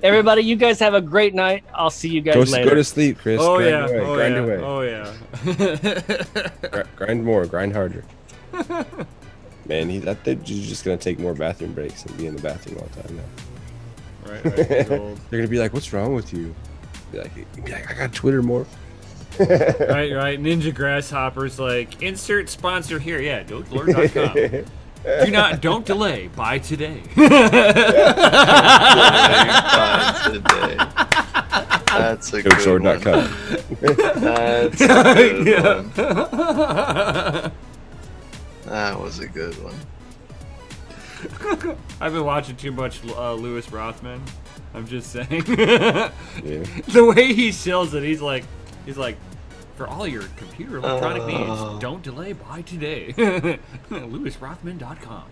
Everybody, you guys have a great night. I'll see you guys later. Go to sleep, Chris. Grind away. Oh, yeah. Grind more. Grind harder. Man, I think you're just going to take more bathroom breaks and be in the bathroom all the time now. Right. They're going to be like, what's wrong with you? Be like, I got Twitter more. Right. Ninja Grasshopper's like, insert sponsor here. Yeah, dogelord.com. Don't delay. Buy today. That's a good one. That's a good one. That was a good one. I've been watching too much Lewis Rothman. I'm just saying. Yeah. The way he sells it, he's like, for all your computer electronic needs, don't delay, buy today. LewisRothman.com.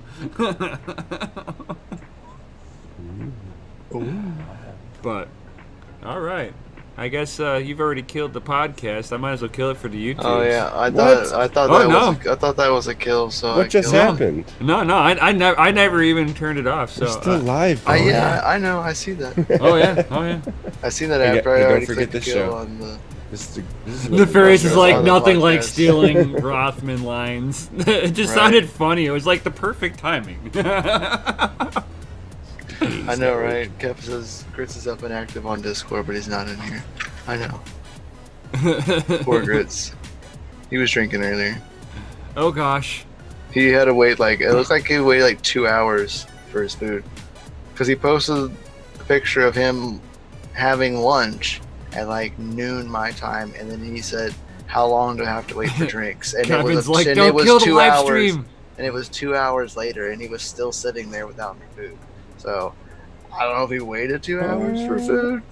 But, all right. I guess you've already killed the podcast. I might as well kill it for the YouTube. Oh yeah, I thought that was a kill. So what just happened? No, I never even turned it off. So we're still live. Bro. Yeah, I know. I see that. Oh yeah. I seen that after I already clicked the kill on the. The Furious is like nothing like stealing Rothman lines. It just sounded funny. It was like the perfect timing. I know, right? Kev says Grits is up and active on Discord, but he's not in here. I know. Poor Grits. He was drinking earlier. Oh gosh. He had to wait it looked like he waited like 2 hours for his food. Because he posted a picture of him having lunch at like noon my time, and then he said, "How long do I have to wait for drinks?" And it was like, "Don't kill the live stream." And it was 2 hours later, and he was still sitting there without any food. So I don't know if he waited 2 hours for food.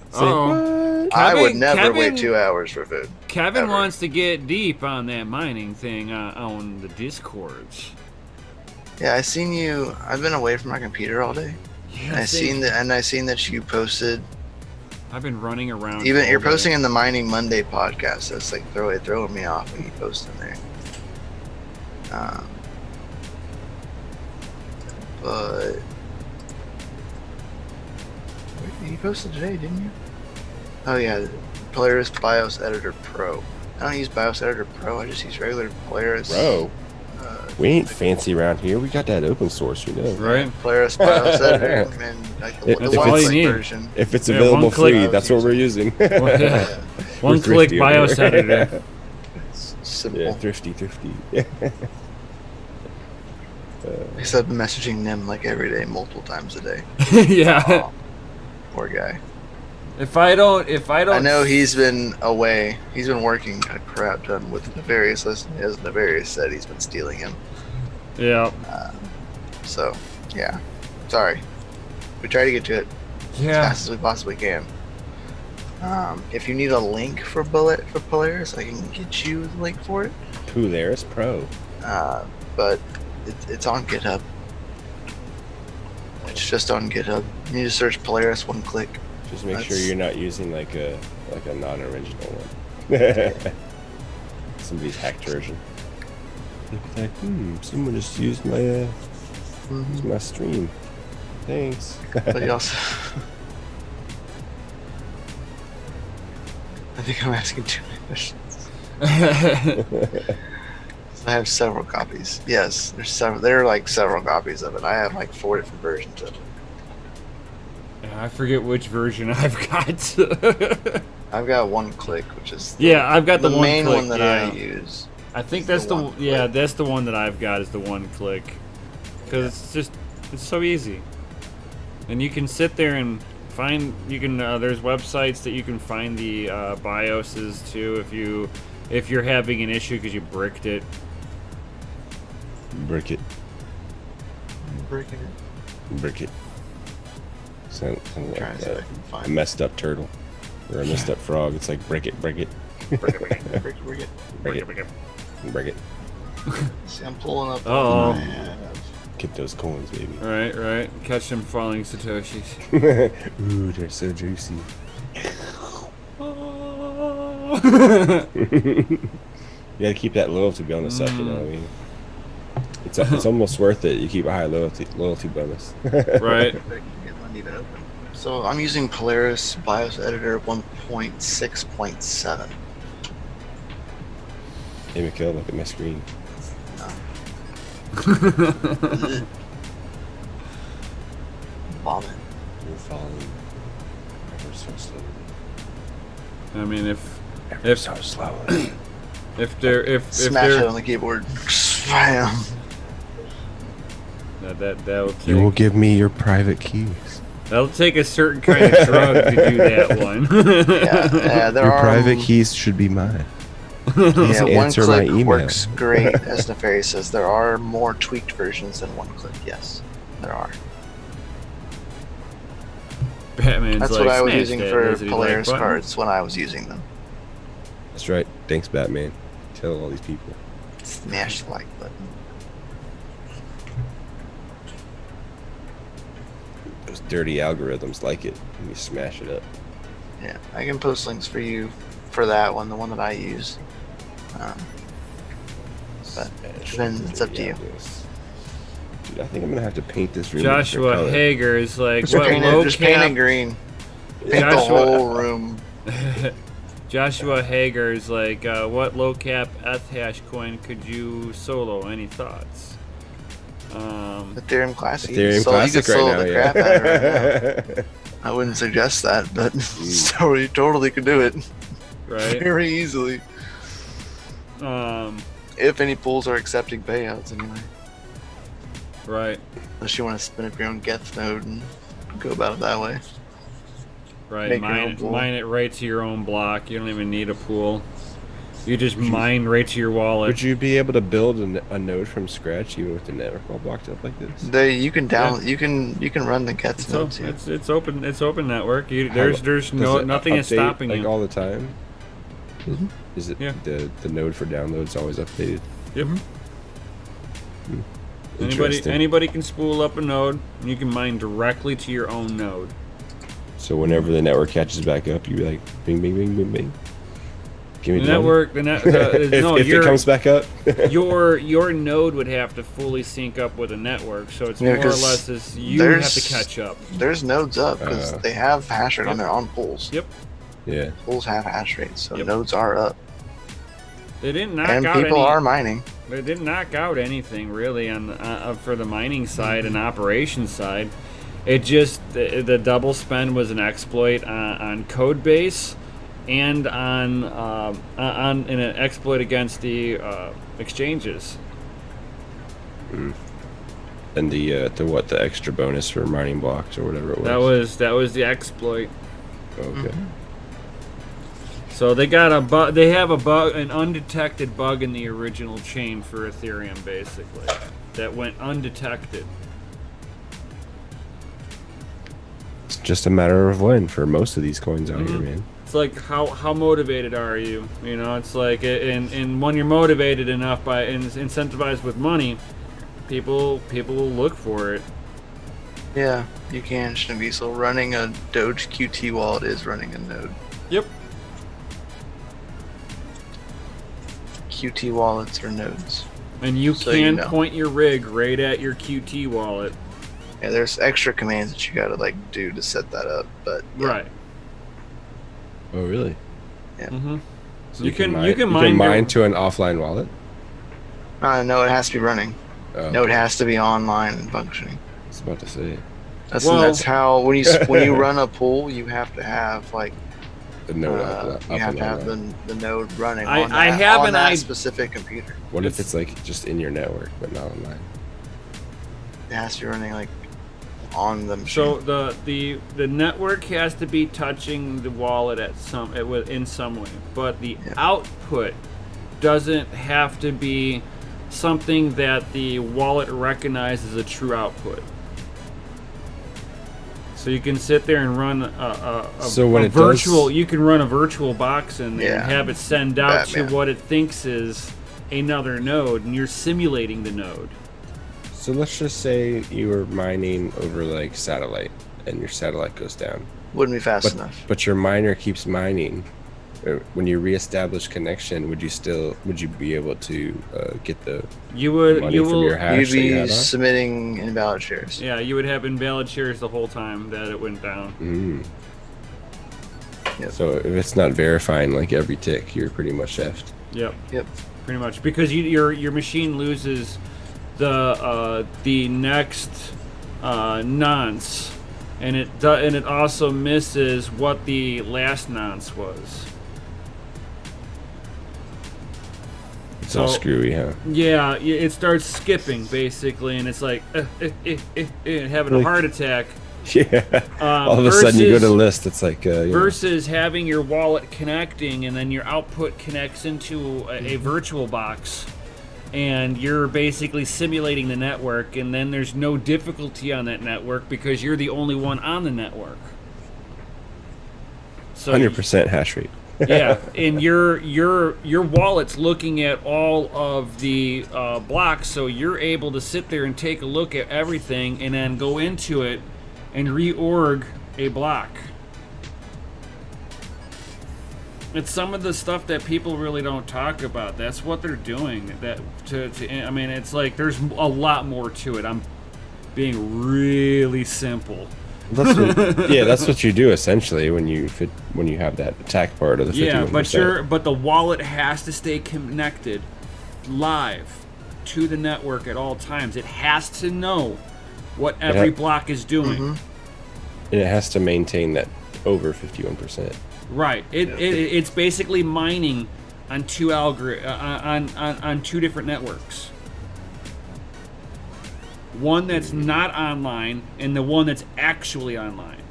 I would never wait 2 hours for food. Kevin wants to get deep on that mining thing on the Discords. Yeah, I seen you. I've been away from my computer all day. Yeah, I seen that you posted. I've been running around. Even you're posting in the Mining Monday podcast. That's like throwing me off when you post in there. But you posted today, didn't you? Oh yeah, Polaris BIOS Editor Pro. I don't use BIOS Editor Pro. I just use regular Polaris. Bro, we ain't fancy around here. We got that open source, you know. Right. Polaris BIOS Editor. And like the one-click version. If it's available free, that's what we're using. One-click BIOS Editor. Simple. Yeah, thrifty. Except messaging them like every day, multiple times a day. Yeah. Oh, poor guy. If I don't. I know he's been away. He's been working a crap ton with Nefarious. As Nefarious said, he's been stealing him. Yeah. So, yeah. Sorry. We try to get to it as fast as we possibly can. If you need a link for Polaris, I can get you the link for it. Polaris Pro. But it's on GitHub. It's just on GitHub. You need to search Polaris one click. Just make sure you're not using like a non-original one. Somebody's hacked version. Like, someone just used my my stream. Thanks. But you also, I think I'm asking too many questions. I have several copies. Yes, there's several. There are like several copies of it. I have like 4 different versions of it. I forget which version I've got. I've got one click, which is I've got the one main click, one that I use. I think that's that's the one that I've got is the one click, because it's so easy, and you can sit there and find there's websites that you can find the BIOSes too if you're having an issue because you bricked it. Brick it. Breaking it. Brick it. Sound like a messed up turtle or a messed up frog. It's like break it. Break it. See, I'm pulling up. Oh. Get those coins, baby. Right. Catch them falling satoshis. Ooh, they're so juicy. You gotta keep that loyalty bonus up, you know what I mean? It's almost worth it. You keep a high loyalty bonus. Right. So I'm using Polaris BIOS Editor 1.6.7. Hey, Mikhail, look at my screen. Vomit. You're falling ever so slowly. I mean, if so slowly. if Smash it on the keyboard. Bam. That will take, You will give me your private keys. That'll take a certain kind of drug to do that one. Your private keys should be mine. Yeah, answer my email. works great, as Nefarious says. There are more tweaked versions than one click. Yes, there are. Batman's That's like, what I was smash using that for lizard Polaris like button. cards when I was using them. That's right. Thanks, Batman. Tell all these people. Smash the like button. Those dirty algorithms like it. And you smash it up. Yeah, I can post links for you for that one, the one that I use. But then it's up to you. Dude, I think I'm gonna have to paint this room. Joshua Hager is like, Just paint it green. Paint the whole room. Joshua Hager is like, what low cap ATH coin could you solo? Any thoughts? Ethereum Classic. Ethereum Classic right now, the crap out of it right now. I wouldn't suggest that, but you totally could do it. Right. Very easily. If any pools are accepting payouts, anyway. Right. Unless you want to spin up your own Geth node and go about it that way. Right. Mine it right to your own block. You don't even need a pool. You just mine right to your wallet. Would you be able to build a node from scratch even with the network all blocked up like this? You can download. Yeah. You can run the Geth node too. It's open. It's open network. There's nothing is stopping like you all the time. Mm-hmm. Is it the node for downloads always updated? Yep. Interesting. Anybody can spool up a node, and you can mine directly to your own node. So whenever the network catches back up, you be like, bing, bing, bing, bing, bing. Give me the network. if it comes back up, your node would have to fully sync up with a network. So it's more or less as you have to catch up. There's nodes up because they have hash rate on their own pools. Yep. Yeah. Pools have hash rates, so nodes are up. They didn't knock and out people are mining. They didn't knock out anything really on for the mining side and operations side. It just the double spend was an exploit on code base and on an exploit against the exchanges. And the extra bonus for mining blocks or whatever it was. That was the exploit. Okay. So they got a bug. They have a bug, an undetected bug in the original chain for Ethereum, basically, that went undetected. It's just a matter of when for most of these coins out here, man. It's like how motivated are you? You know, it's like and when you're motivated enough by and incentivized with money, people will look for it. Yeah, you can, shouldn't be. So running a Doge QT wallet is running a node. Yep. QT wallets are nodes. And you can point your rig right at your QT wallet. Yeah, there's extra commands that you gotta do to set that up, but right. Oh really? Yeah. Mm-hmm. So you can mine to an offline wallet. No, it has to be running. No, it has to be online and functioning. I was about to say. That's how when you run a pool, you have to have the node up you have to have the node running on that specific computer. What if it's like just in your network but not online? It has to be running like on the machine. So the network has to be touching the wallet in some way, but the output doesn't have to be something that the wallet recognizes as a true output. So you can sit there and run a virtual. You can run a virtual box in there and have it send out to what it thinks is another node, and you're simulating the node. So let's just say you were mining over like satellite, and your satellite goes down. Wouldn't be fast enough. But your miner keeps mining. When you reestablish connection, would you be able to get the money from your hash? You'd be submitting invalid shares. Yeah, you would have invalid shares the whole time that it went down. Yep. So if it's not verifying like every tick, you're pretty much effed. Yep. Pretty much, because your machine loses the next nonce, and it also misses what the last nonce was. It's all screwy, huh? Yeah, it starts skipping basically, and it's like having a heart attack. Yeah. All of a sudden you go to list, it's like versus having your wallet connecting, and then your output connects into a virtual box, and you're basically simulating the network, and then there's no difficulty on that network because you're the only one on the network. So 100% hash rate. Yeah, and your wallet's looking at all of the blocks, so you're able to sit there and take a look at everything, and then go into it and reorg a block. It's some of the stuff that people really don't talk about. That's what they're doing. I mean, it's like there's a lot more to it. I'm being really simple. That's what you do essentially when you have that attack part of the 51%. Yeah, but the wallet has to stay connected live to the network at all times. It has to know what every block is doing. And it has to maintain that over 51%. Right. It's basically mining on two on two different networks. One that's not online, and the one that's actually online.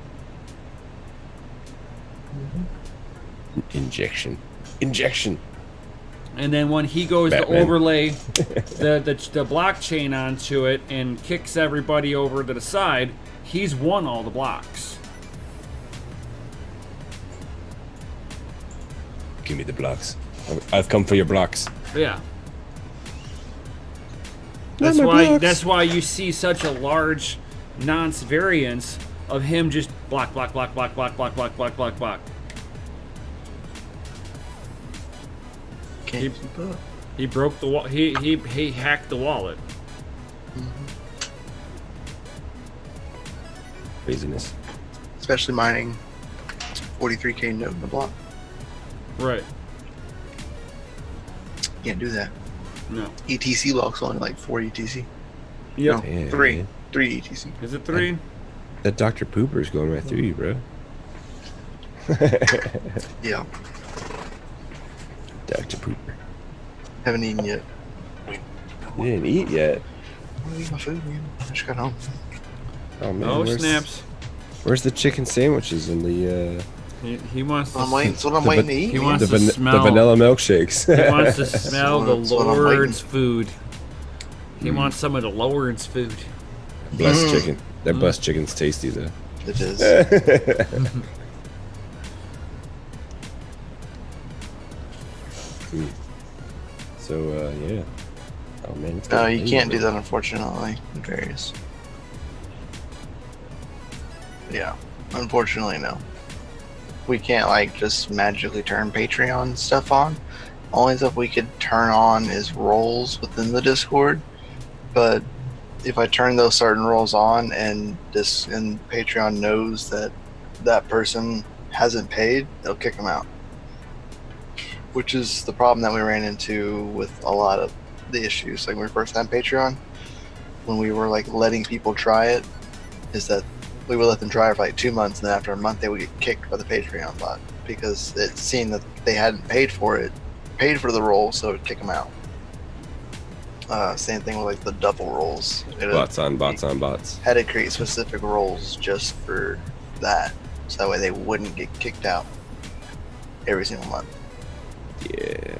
Injection. And then when he goes to overlay the blockchain onto it and kicks everybody over to the side, he's won all the blocks. Give me the blocks. I've come for your blocks. Yeah. That's why you see such a large nonce variance of him just block. He broke the wall. He hacked the wallet. Craziness. Especially mining 43K node in the block. Right. Can't do that. No. ETC block's only like 4 ETC. Yep. No, 3 ETC. Is it 3? That Dr. Pooper's going right through you, bro. Yeah. Dr. Pooper. Haven't eaten yet. You didn't eat yet. I want to eat my food, man. I just got home. Oh man. Oh snaps. Where's the chicken sandwiches and the He wants to that's what I'm waiting to eat. He wants to smell the vanilla milkshakes. He wants to smell the Lord's food. He wants some of the Lord's food. Blessed chicken. That blessed chicken's tasty though. It is. So yeah. Oh man. No, you can't do that unfortunately. In various. Yeah. Unfortunately, no. We can't like just magically turn Patreon stuff on. Only stuff we could turn on is roles within the Discord. But if I turn those certain roles on and Patreon knows that that person hasn't paid, they'll kick them out. Which is the problem that we ran into with a lot of the issues. Like when we first had Patreon, when we were like letting people try it, is that we would let them try it for like 2 months, and then after a month they would get kicked by the Patreon because it seemed that they hadn't paid for the role, so it would kick them out. Same thing with like the double roles. Bots on bots. Had to create specific roles just for that, so that way they wouldn't get kicked out every single month. Yeah,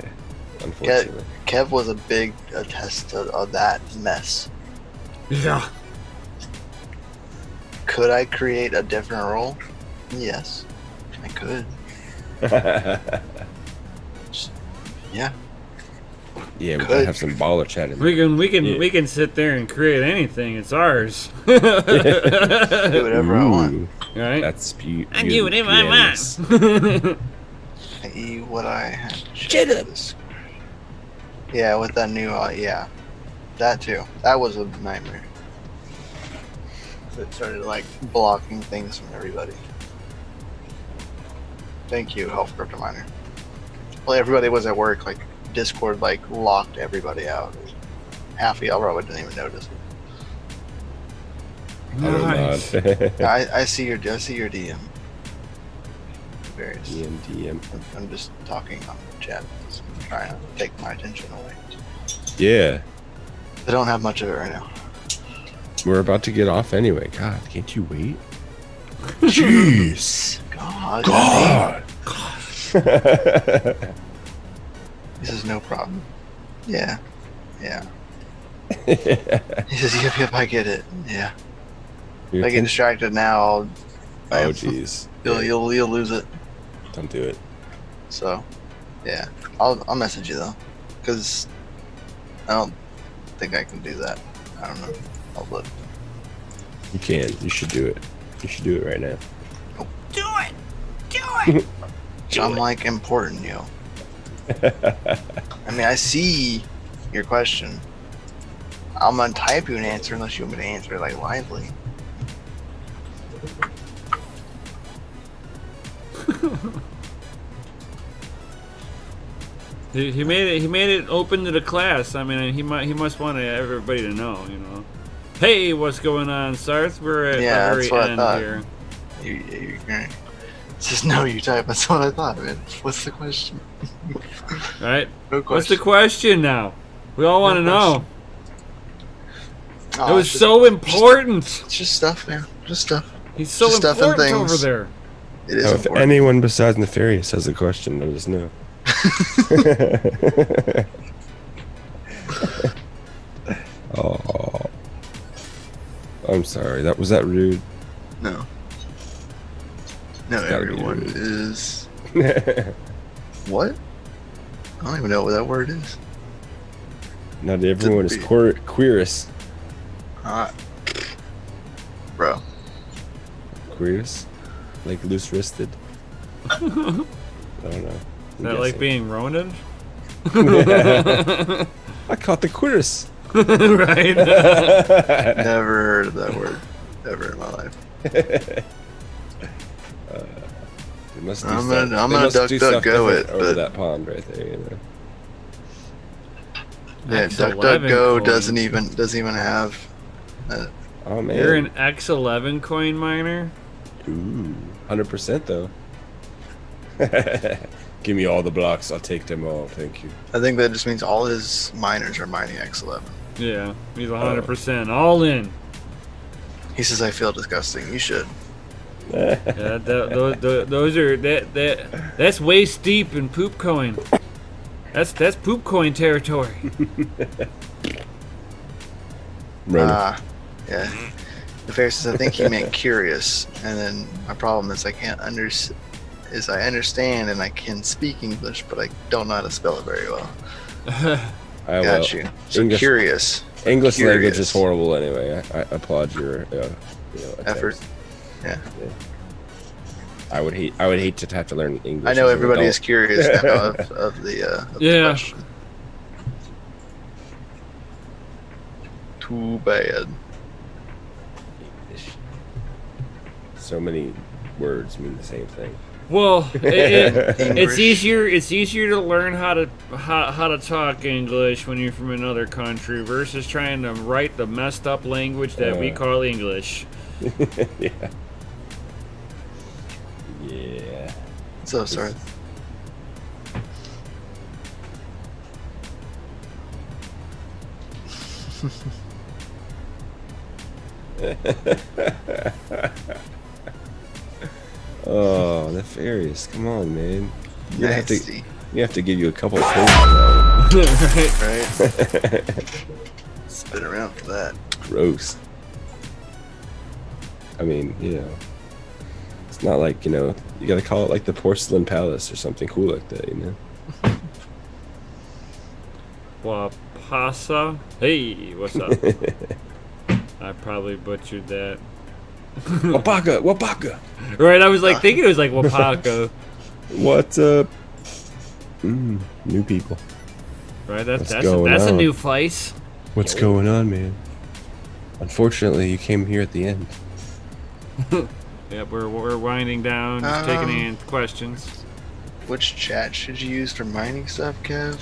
unfortunately. Kev was a big attest of that mess. Yeah. Could I create a different role? Yes, I could. Yeah. Yeah, we gotta have some baller chatting. We can sit there and create anything. It's ours. Do whatever I want. Right? That's beautiful. I do whatever I want. I.e. what I had. Shut up. Yeah, with that new, yeah. That too. That was a nightmare. It started like blocking things from everybody. Thank you, Health Crypto Miner. Well, everybody was at work, like Discord like locked everybody out. Half of y'all probably didn't even notice it. Nice. I see your DM. Various. DM. I'm just talking on the chat. I'm trying to take my attention away. Yeah. I don't have much of it right now. We're about to get off anyway. God, can't you wait? Jeez. God. This is no problem. Yeah. He says, yep, I get it. Yeah. If I get distracted now, oh jeez. You'll lose it. Don't do it. So, yeah. I'll message you though, because I don't think I can do that. I don't know. I'll look. You can. You should do it. You should do it right now. Do it. I'm like important, yo. I mean, I see your question. I'm gonna type you an answer unless you want me to answer it like lively. He made it open to the class. I mean, he must want everybody to know, you know. Hey, what's going on, Sarth? We're at the very end here. You're great. Just know you type. That's what I thought, man. What's the question? Right? No question. What's the question now? We all want to know. Oh, it was so important. It's just stuff, man. Just stuff. He's so just important over there. It is if anyone besides Nefarious has a question, let us know. Oh, I'm sorry. Was that rude? No. No, everyone is. What? I don't even know what that word is. Not everyone is queerous. Bro. Queerous? Like loose wristed? I don't know. Is that like being Ronin? I caught the queerous. Right? Never heard of that word ever in my life. I'm gonna duck go it over that pond right there, you know. Yeah, DuckDuckGo doesn't even have. Oh man, you're an X11 coin miner. Ooh, 100% though. Give me all the blocks. I'll take them all. Thank you. I think that just means all his miners are mining X11. Yeah, he's 100% all in. He says, "I feel disgusting." You should. Yeah, those are that's waist deep in poop coin. That's poop coin territory. Yeah. The Fair says, I think he meant curious, and then my problem is I understand and I can speak English, but I don't know how to spell it very well. Got you. So curious. English language is horrible anyway. I applaud your effort. Yeah. I would hate to have to learn English. I know everybody is curious now of the question. Too bad. So many words mean the same thing. Well, it's easier to learn how to talk English when you're from another country versus trying to write the messed up language that we call English. Yeah. So sorry. Oh, nefarious! Come on, man. You have to. Nasty. You have to give you a couple of things on Right? Spin around for that. Gross. I mean, you know, it's not like, you know, you gotta call it like the Porcelain Palace or something cool like that, you know? Wapasa. Hey, what's up? I probably butchered that. Wapaka! Wapaka! Right, I was like thinking it was like Wapaka. What's up? New people. Right, that's going a on? new place. What's going on, man? Unfortunately, you came here at the end. Yep, we're winding down, just taking in questions. Which chat should you use for mining stuff, Kev?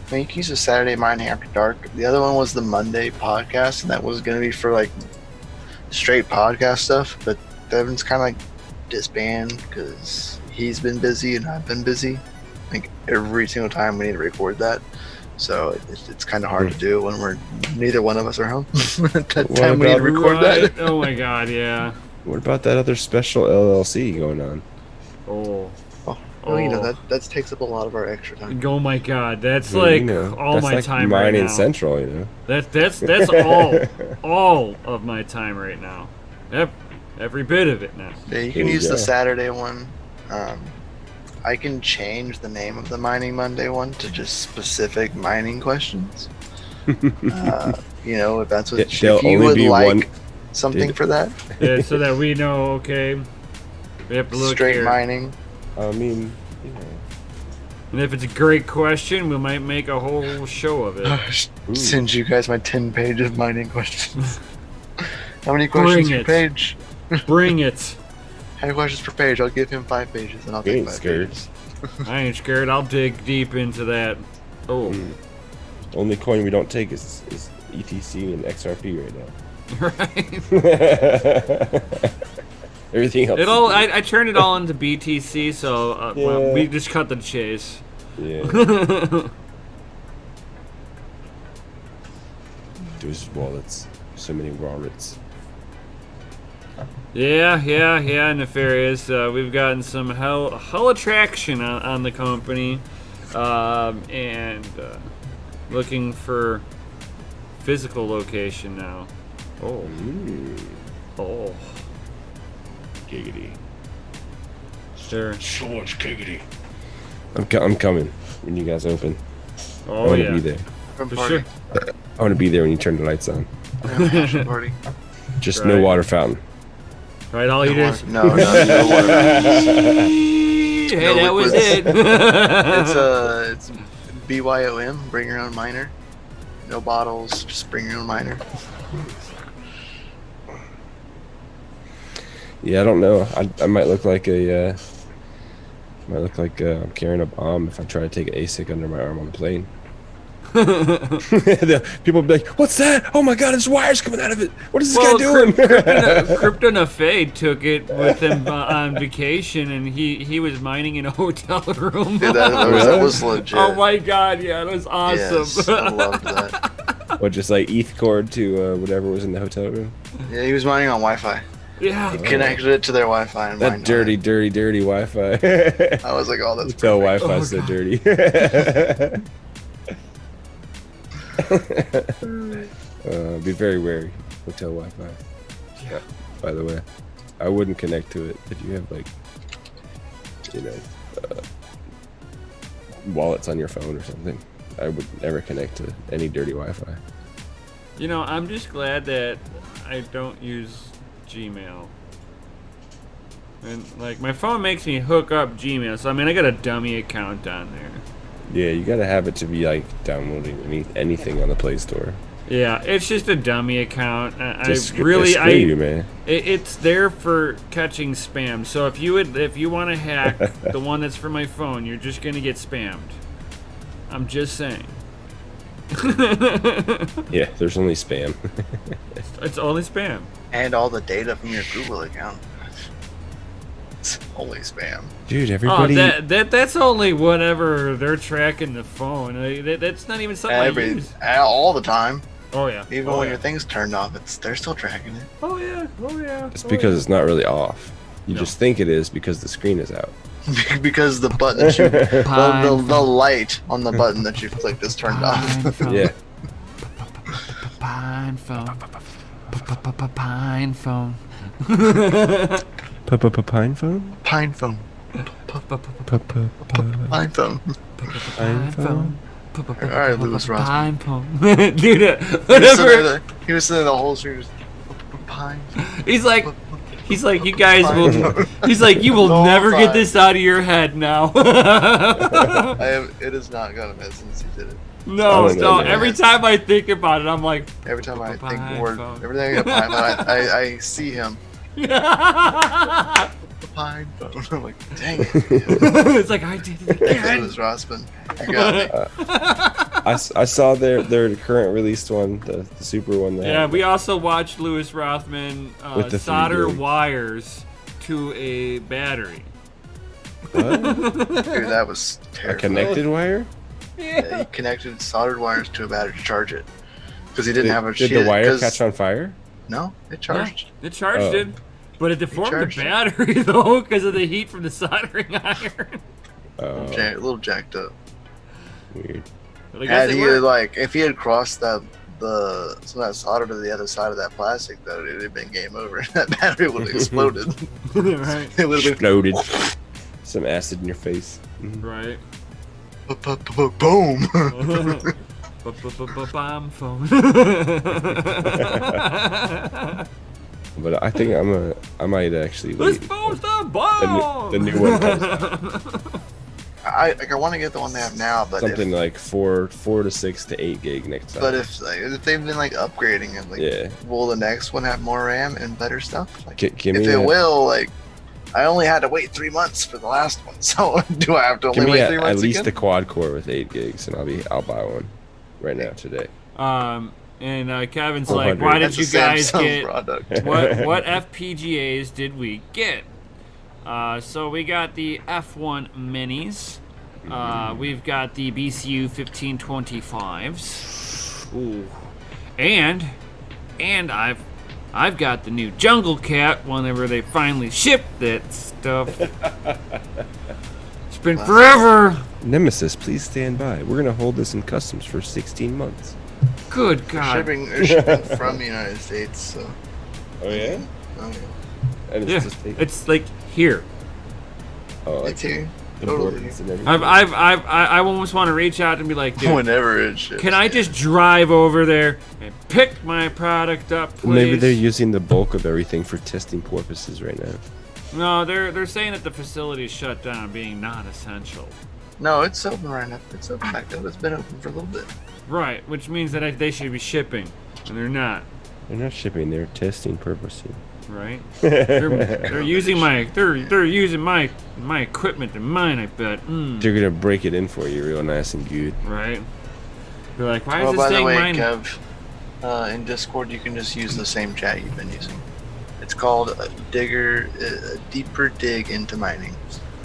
I mean, you can use the Saturday Mining After Dark. The other one was the Monday podcast, and that was going to be for like straight podcast stuff. But Devin's kind of like disbanded because he's been busy and I've been busy. Like every single time we need to record that, so it's kind of hard to do when we're neither one of us are home. At that time we need to record that. Oh my god, yeah. What about that other special LLC going on? Well, you know that takes up a lot of our extra time. Oh my god, that's Yeah, like you know, all that's my like time right Mining now. Central, you know. That's all of my time right now. Every bit of it now. Yeah, you There can you use go. the Saturday one. I can change the name of the Mining Monday one to just specific mining questions. You know, if that's what Yeah, if there'll you only would be like one- something Dude. for that. Yeah, so that we know, okay, we have to look Straight here. mining. I mean, you know. And if it's a great question, we might make a whole show of it. Send you guys my 10 page of mining questions. How many questions Bring per it. page? Bring it. How many questions per page? I'll give him 5 pages and I'll You take ain't 5 scared. pages. I ain't scared. I'll dig deep into that. Oh, Only coin we don't take is ETC and XRP right. right now. Everything else. It all. I turned it all into BTC, so well, Yeah. we just cut the chase. Yeah. There's wallets. So many wallets. Yeah, nefarious. We've gotten some hell attraction on the company, and looking for physical location now. Oh, Giggity. sure. So much giggity. I'm coming when you guys open. I Oh want to yeah, be there. From for party. sure. I want to be there when you turn the lights on. Yeah, party. Just Right. no water fountain. Right, all you did is. No water. Hey, that was it. It's BYOM, bring your own miner. No bottles, just bring your own miner. Yeah, I don't know. I might look like a. I'm carrying a bomb if I try to take an ASIC under my arm on a plane. People will be like, "What's that? Oh my God, there's wires coming out of it. What is this guy doing?" Crypto Nafade took it with him on vacation, and he was mining in a hotel room. Dude, that was legit. Oh my god, yeah, that was awesome. Yes, I loved that. What, just like ETH cord to whatever was in the hotel room? Yeah, he was mining on Wi-Fi. Yeah. He connected it to their Wi-Fi and That mined dirty, on dirty, dirty Wi-Fi. it. I was like, oh, that's Hotel perfect. Wi-Fi Oh, so God. dirty. Be very wary. Hotel Wi-Fi. Yeah. By the way, I wouldn't connect to it if you have like, you know, wallets on your phone or something. I would never connect to any dirty Wi-Fi. You know, I'm just glad that I don't use Gmail. And like my phone makes me hook up Gmail, so I mean I got a dummy account on there. Yeah, you gotta have it to be like downloading anything on the Play Store. Yeah, it's just a dummy account. Just screw you, man. It's there for catching spam. So if you want to hack the one that's for my phone, you're just gonna get spammed. I'm just saying. Yeah, there's only spam. It's only spam. And all the data from your Google account. Holy spam. Dude, everybody. That's only whenever they're tracking the phone. That's not even something I use. All the time. Oh yeah. Even when your thing's turned off, they're still tracking it. Oh yeah. Oh yeah. It's because it's not really off. You just think it is because the screen is out. Because the button that you, the light on the button that you clicked is turned off. Yeah. Pine phone. Pine phone. Pine phone? Pine phone. Pine phone. Pine phone. Alright, Lewis Ross. Pine phone. Dude, whatever. He was sitting the whole stream. Pine. He's like, you guys will. He's like, you will never get this out of your head now. It has not gone a minute since he did it. No. Every time I think about it, I'm like. Every time I think the word, everything I see him. Pine phone. I'm like, dang it. It's like I did it again. It was Rossman. You got me. I saw their current released one, the super one. Yeah, we also watched Louis Rothman solder wires to a battery. What? Dude, that was terrible. A connected wire? Yeah, he connected soldered wires to a battery to charge it. Because he didn't have a Did the wire catch on fire? No, it charged. Yeah, it charged it. But it deformed the battery, though, because of the heat from the soldering iron. A little jacked up. Weird. If he had crossed some of that solder to the other side of that plastic, though, it would have been game over. That battery would have exploded. Right. It would have exploded. Some acid in your face. Right. Boom. Bomb phone. But I think I might actually. This phone's the bomb. The new one comes out. I want to get the one they have now, but something like 4 to 6 to 8 gig next time. But if they've been upgrading it, will the next one have more RAM and better stuff? Will, I only had to wait 3 months for the last one, so do I have to only wait 3 months? At least the quad core with 8 gigs, and I'll buy one right now today. And Kevin's like, why did you guys get what FPGAs did we get? So we got the F1 minis. We've got the BCU 1525s. Ooh. And I've got the new Jungle Cat whenever they finally ship that stuff. It's been forever. Nemesis, please stand by. We're gonna hold this in customs for 16 months. Good God. They're shipping from the United States, so. Oh yeah? Oh yeah. And it's just it's like here. Oh, it's here. Totally. I almost want to reach out and be like, dude, whenever it ships, can I just drive over there and pick my product up, please? Maybe they're using the bulk of everything for testing purposes right now. No, they're saying that the facility's shut down, being non-essential. No, it's open right now. It's open back up. It's been open for a little bit. Right, which means that they should be shipping, and they're not. They're not shipping. They're testing purposes. Right. They're using my equipment and mine. I bet. They're gonna break it in for you, real nice and good. Right. They're like, why is this thing mine? Kev, in Discord, you can just use the same chat you've been using. It's called Deeper Dig into Mining.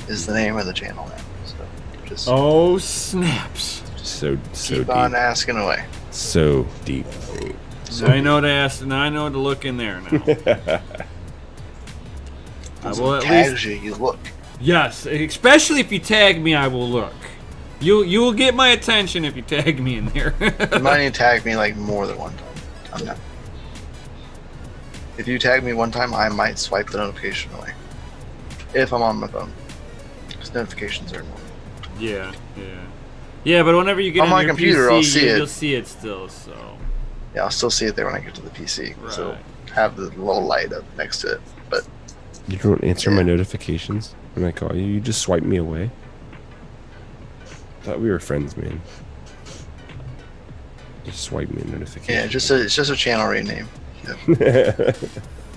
Is the name of the channel now. So just. Oh snaps! So keep deep. on asking away. So deep. So I know to ask, and I know to look in there now. I will at least. You look. Yes, especially if you tag me, I will look. You will get my attention if you tag me in there. You might need to tag me more than one time. If you tag me one time, I might swipe the notification away. If I'm on my phone, because notifications are annoying. Yeah. But whenever you get on my your computer, PC, I'll see it. You'll see it still. So. Yeah, I'll still see it there when I get to the PC. Right. So have the little light up next to it. But you don't answer my notifications when I call you. You just swipe me away. Thought we were friends, man. Just swipe me a notification. Yeah, it's just a channel rename. Yep.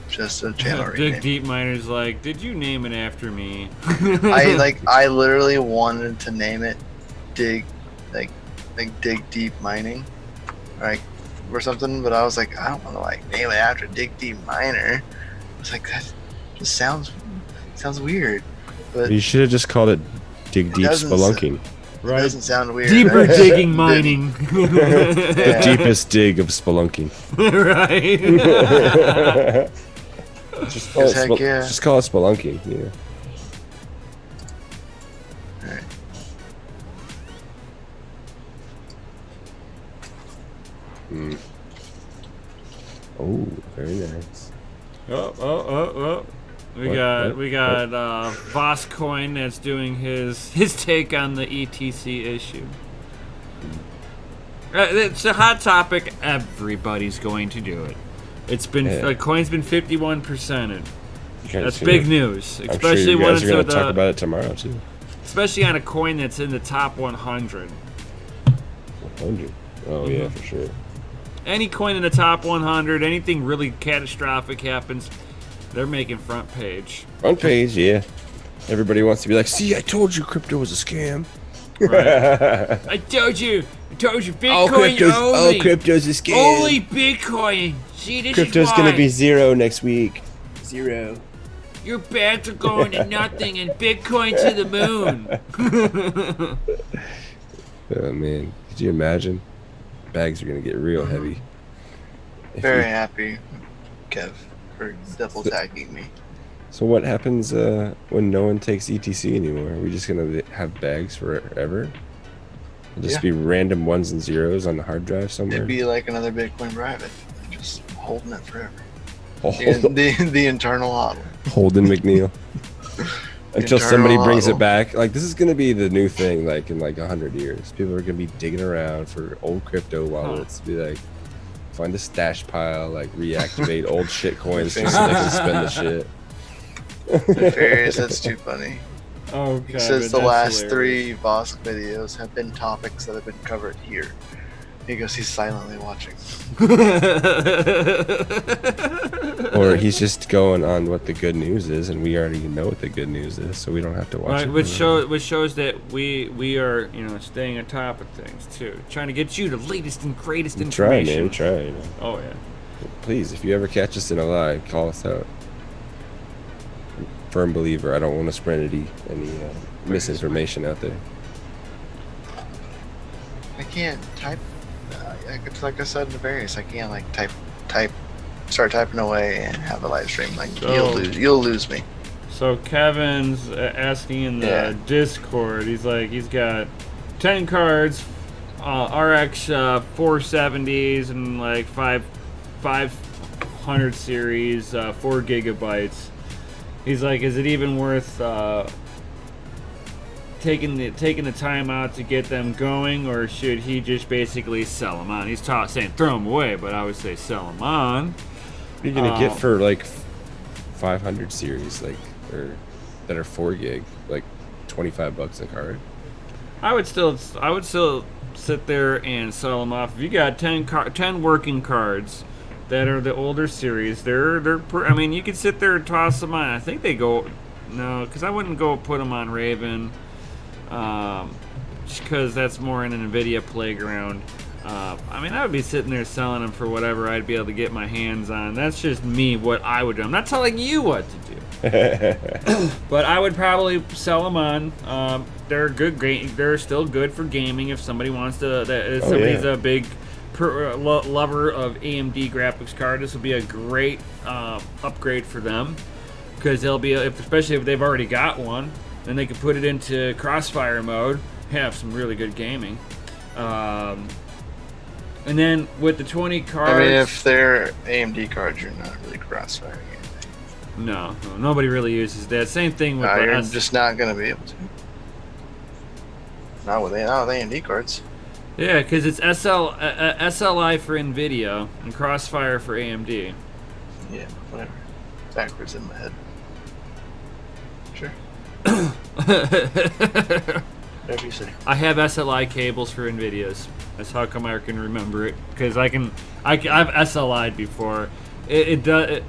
Just a channel rename. Big Deep Miner's like, did you name it after me? I literally wanted to name it Dig Deep Mining, or something, but I was like, I don't want to name it after Dig Deep Miner. It's like, that just sounds Sounds weird. But You should have just called it Dig Deep Spelunking. It doesn't sound weird. Deeper digging mining. The deepest dig of spelunking. Right. Just call it spelunking. Yeah. Alright. Oh, very nice. Oh. We got Voss Coin that's doing his take on the ETC issue. It's a hot topic. Everybody's going to do it. It's been coin's been 51%. That's big news, especially when it's going to talk about it tomorrow too. Especially on a coin that's in the top 100. 100. Oh yeah, for sure. Any coin in the top 100, anything really catastrophic happens, they're making front page. Front page, yeah. Everybody wants to be like, see, I told you crypto was a scam. Right. I told you, Bitcoin all crypto's a scam. Only Bitcoin. See, this Crypto's is why. gonna be 0 next week. 0. Your bags are going to nothing and Bitcoin to the moon. Oh man, could you imagine? Bags are gonna get real heavy. Very happy, Kev, for double tagging me. So what happens when no one takes ETC anymore? Are we just gonna have bags forever? It'll just be random 1s and 0s on the hard drive somewhere. It'd be like another Bitcoin private, just holding it forever. The internal hodl. Holden McNeil. Until somebody brings it back. Like, this is going to be the new thing, like, in, 100 years. People are going to be digging around for old crypto wallets. Be like, find a stash pile, reactivate old shit coins just so they can spend the shit. Nefarious, that's too funny. Oh, God. He says the last 3 Vosk videos have been topics that have been covered here. He goes, he's silently watching. Or he's just going on what the good news is, and we already know what the good news is, so we don't have to watch it. Which shows that we are, staying on top of things too, trying to get you the latest and greatest information. Try. Oh yeah. Please, if you ever catch us in a lie, call us out. Firm believer. I don't want to spread any misinformation out there. I can't type. It's like I said in the various. I can't start typing away and have a live stream. You'll lose me. So Kevin's asking in the Discord. He's like, he's got 10 cards, RX 470s and 500 series, 4 gigabytes. He's like, is it even worth taking the time out to get them going, or should he just basically sell them on? He's saying throw them away, but I would say sell them on. What are you gonna get for 500 series, or that are 4 gig, $25 a card? I would still sit there and sell them off. If you got 10 working cards that are the older series, you could sit there and toss them on. I think they go because I wouldn't go put them on Raven. Just because that's more in an NVIDIA playground. I would be sitting there selling them for whatever I'd be able to get my hands on. That's just me, what I would do. I'm not telling you what to do. But I would probably sell them on. They're good. They're still good for gaming if somebody wants to. If somebody's a big lover of AMD graphics card, this will be a great upgrade for them, because they'll be, especially if they've already got one. Then they can put it into crossfire mode, have some really good gaming. And then with the 20 cards... if they're AMD cards, you're not really crossfiring anything. No, nobody really uses that. Same thing with you're just not going to be able to. Not with AMD cards. Yeah, because it's SLI for NVIDIA and crossfire for AMD. Yeah, whatever. Backwards in my head. Sure. Whatever you say. I have SLI cables for NVIDIA's. That's how come I can remember it, because I've SLI'd before. It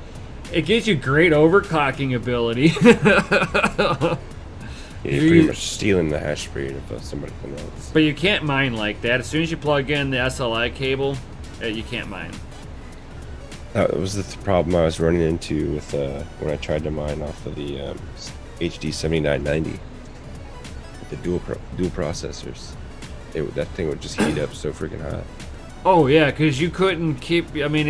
gives you great overclocking ability. You're pretty much stealing the hash rate of somebody else. But you can't mine like that. As soon as you plug in the SLI cable, you can't mine. That was the problem I was running into with when I tried to mine off of the HD 7990. The dual processors. That thing would just heat up so freaking hot. Oh yeah, because you couldn't keep. I mean,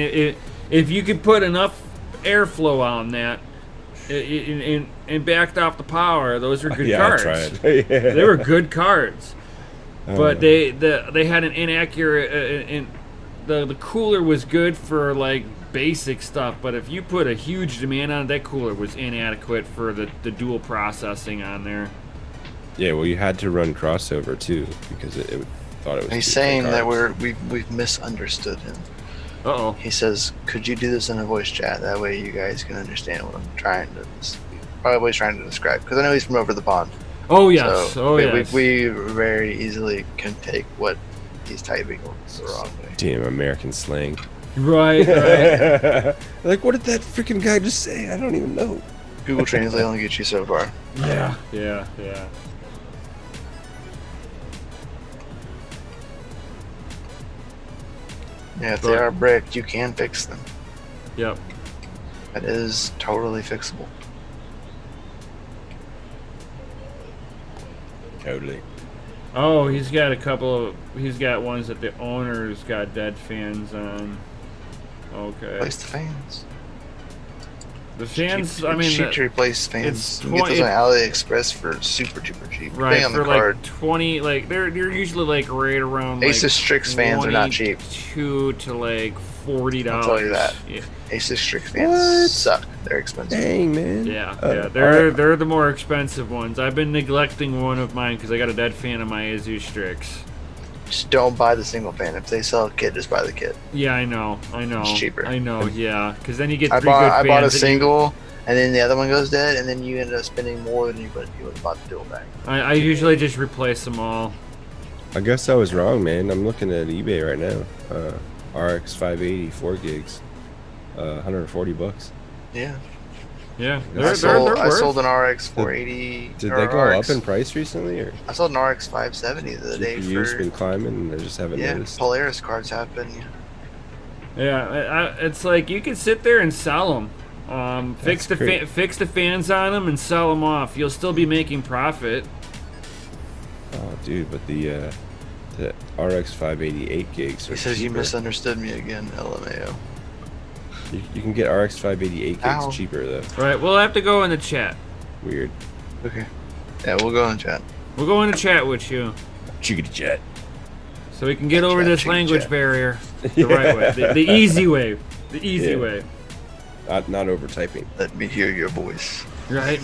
if you could put enough airflow on that, and backed off the power, those were good cards. I tried. Yeah. They were good cards, but they had an inaccurate. And the cooler was good for like basic stuff, but if you put a huge demand on it, that cooler was inadequate for the dual processing on there. Yeah, well, you had to run crossover too because it thought it was. He's saying that we've misunderstood him. Uh-oh. He says, "Could you do this in a voice chat? That way, you guys can understand what I'm trying to, probably what he's trying to describe." Because I know he's from over the pond. Oh yes. So we very easily can take what he's typing the wrong way. Damn American slang. Right. Like, what did that freaking guy just say? I don't even know. Google Translate only gets you so far. Yeah. Yeah, if they are bricked, you can fix them. Yep. That is totally fixable. Totally. Oh, he's got a couple of. He's got ones that the owner's got dead fans on. Okay. Replace the fans. The fans. Cheap, I mean, cheap to replace fans. You get those on AliExpress for super duper cheap. Right, on the for card. like 20. Like they're usually like right around. Asus like Strix fans are not cheap. $22 to like $40. I'll tell you that. Yeah. Asus Strix fans suck. They're expensive. Dang, man. Yeah, they're the more expensive ones. I've been neglecting one of mine because I got a dead fan of my Asus Strix. Just don't buy the single fan. If they sell a kit, just buy the kit. Yeah, I know. It's cheaper. I know, yeah, because then you get I three good fans. I bought a single, and then the other one goes dead, and then you end up spending more than you would have bought the dual bag. I usually just replace them all. I guess I was wrong, man. I'm looking at eBay right now. RX 580 4 gigs, $140. Yeah. Yeah, I sold an RX 480. Did they go up in price recently, or? I sold an RX 570 the other day for. GPU's been climbing, and I just haven't noticed. Polaris cards have been. Yeah, it's like you can sit there and sell them, fix the fans on them and sell them off. You'll still be making profit. Oh, dude, but the RX 580 8 gigs. He says cheaper. You misunderstood me again, LMAO. You can get RX 580 8 gigs cheaper though. Right, we'll have to go in the chat. Weird. Okay. Yeah, we'll go in chat. We'll go in the chat with you. Chickadee chat. So we can get over this language barrier the right way, the easy way, the easy way. Not over typing. Let me hear your voice. Right.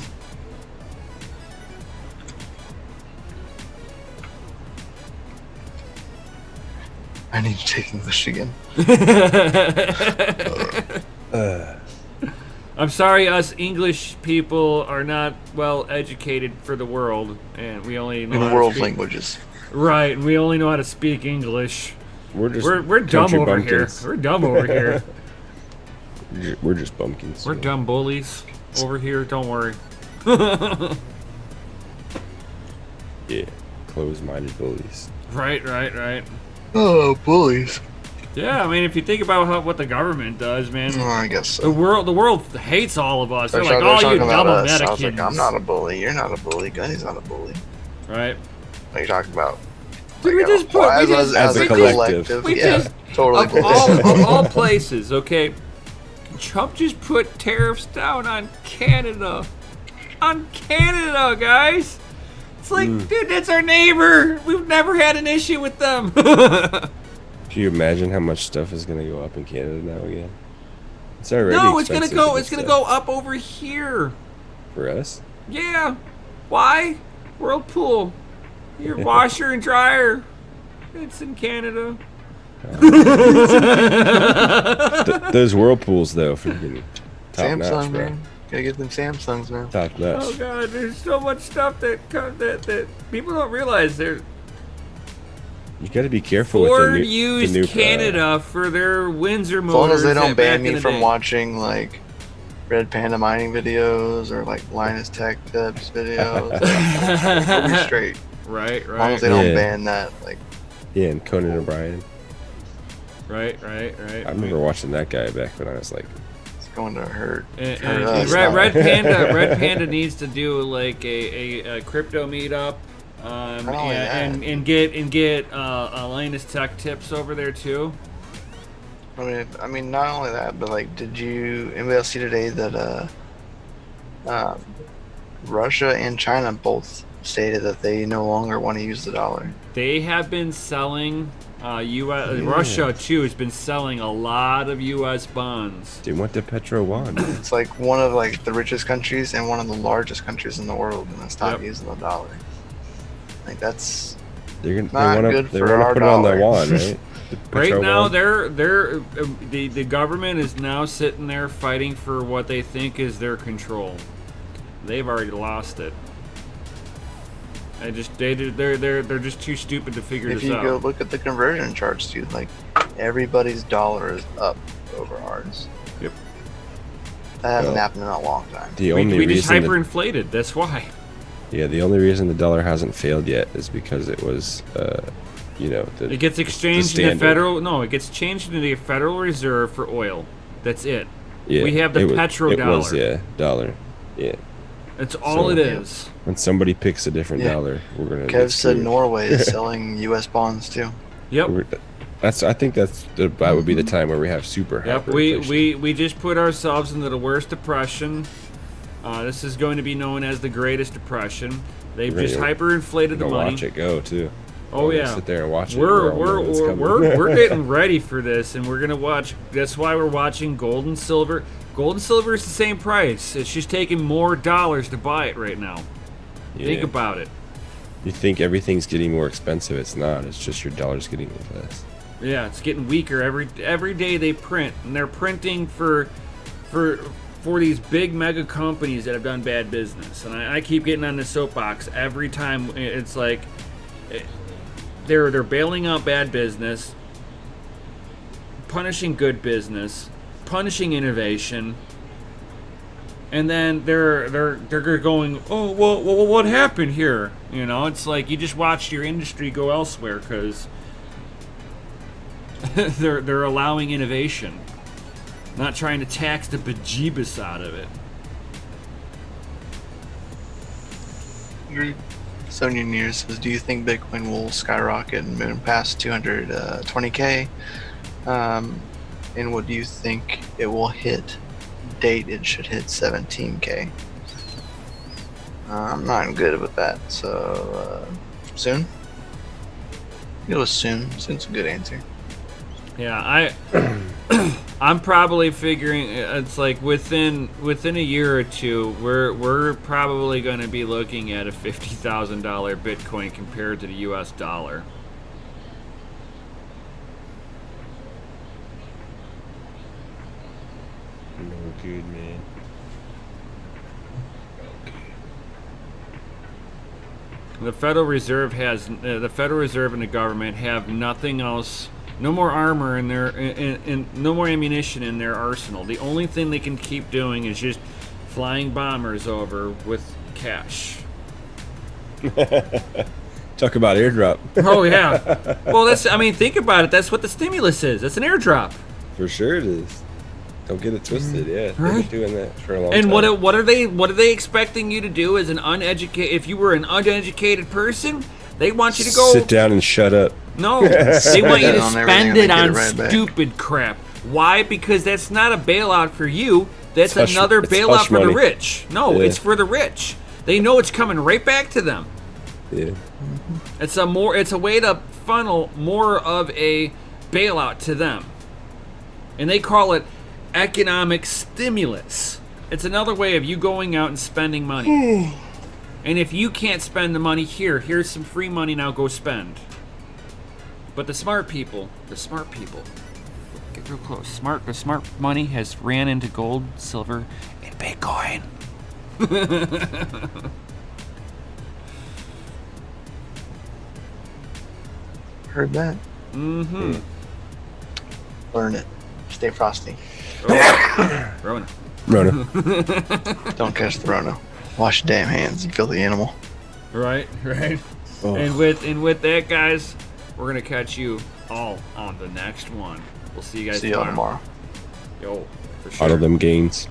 I need to take English again. I'm sorry, us English people are not well educated for the world, and we only know in world languages. Right, and we only know how to speak English. We're just we're dumb over bumpkins. here. We're dumb over here. We're just bumpkins. We're dumb bullies over here. Don't worry. Yeah, closed-minded bullies. Right. Oh, bullies. Yeah, I mean, if you think about what the government does, man. Oh, I guess so. The world hates all of us. They're like, oh, you dumb Americans. I was like, I'm not a bully. You're not a bully. Gunny's not a bully. Right. What are you talking about? Dude, we just put as a collective. We just totally. Of all places, okay. Trump just put tariffs down on Canada. On Canada, guys. It's like, dude, that's our neighbor. We've never had an issue with them. Can you imagine how much stuff is going to go up in Canada now again? It's already expensive. It's gonna go up over here. For us? Yeah. Why? Whirlpool. Your washer and dryer. It's in Canada. Those Whirlpools, though, freaking top notch, Samsung, bro. man. Gotta get them Samsungs, man. Top notch. Oh god, there's so much stuff that people don't realize. You got to be careful Ford with used the new Canada for their Windsor motors. As long as they don't ban me from day. watching like Red Panda mining videos or like Linus Tech Tips videos, we'll be straight. Right. As long as they don't ban that, like. Yeah, and Conan O'Brien. Right. I remember watching that guy back when I was like, it's going to hurt. And Red Panda needs to do like a crypto meetup, and get Linus Tech Tips over there too. I mean, not only that, but like, did anybody else see today that Russia and China both stated that they no longer want to use the dollar? They have been selling. Russia too has been selling a lot of U.S. bonds. They want the Petro Yuan. It's like one of like the richest countries and one of the largest countries in the world, and they stop using the dollar. Like that's they want good to for our put it on the yuan, right? Right now, the government is now sitting there fighting for what they think is their control. They've already lost it. They're just too stupid to figure this out. If you go look at the conversion charts, dude, like everybody's dollar is up over ours. Yep. That hasn't happened in a long time. We just hyperinflated. That's why. Yeah, the only reason the dollar hasn't failed yet is because it was, it gets exchanged in the federal. No, it gets changed into the Federal Reserve for oil. That's it. Yeah, we have the petrodollar. It was, dollar. Yeah. That's all it is. When somebody picks a different dollar, we're gonna. Kev said Norway is selling U.S. bonds too. Yep. I think that would be the time where we have super. Yep. We just put ourselves into the worst depression. This is going to be known as the Greatest Depression. They've just hyperinflated the money. Watch it go too. Oh yeah. Sit there and watch it. We're getting ready for this, and we're gonna watch. That's why we're watching gold and silver. Gold and silver is the same price. It's just taking more dollars to buy it right now. Yeah. Think about it. You think everything's getting more expensive? It's not. It's just your dollar's getting less. Yeah, it's getting weaker every day they print, and they're printing for these big mega companies that have done bad business. And I keep getting on the soapbox every time. It's like they're bailing out bad business, punishing good business, punishing innovation, and then they're going, oh well, what happened here? You know, it's like you just watched your industry go elsewhere because they're allowing innovation, not trying to tax the bejeebus out of it. Sonia Near says, do you think Bitcoin will skyrocket and move past 220K? And what do you think it will hit? Date it should hit 17K. I'm not good with that, so soon? It was soon. Soon's a good answer. Yeah, I'm probably figuring it's like within a year or two, we're probably going to be looking at a $50,000 Bitcoin compared to the U.S. dollar. No good, man. The Federal Reserve and the government have nothing else. No more armor in their, no more ammunition in their arsenal. The only thing they can keep doing is just flying bombers over with cash. Talk about airdrop. Oh yeah. Well, think about it. That's what the stimulus is. It's an airdrop. For sure it is. Don't get it twisted. Yeah, right? They've been doing that for a long time. And what are they expecting you to do as an uneducated? If you were an uneducated person, they want you to go sit down and shut up. No, they want you to spend it on stupid crap. Why? Because that's not a bailout for you. That's another bailout for the rich. No, it's for the rich. They know it's coming right back to them. Yeah. It's a way to funnel more of a bailout to them. And they call it economic stimulus. It's another way of you going out and spending money. And if you can't spend the money, here's some free money, now go spend. But the smart people, get real close. The smart money has ran into gold, silver, and Bitcoin. Heard that. Mm-hmm. Learn it. Stay frosty. Rona. Don't catch the Rona. Wash your damn hands, you filthy animal. Right. Oh. And with that, guys, we're gonna catch you all on the next one. We'll see you guys See you tomorrow. Yo, for sure. Auto them gains.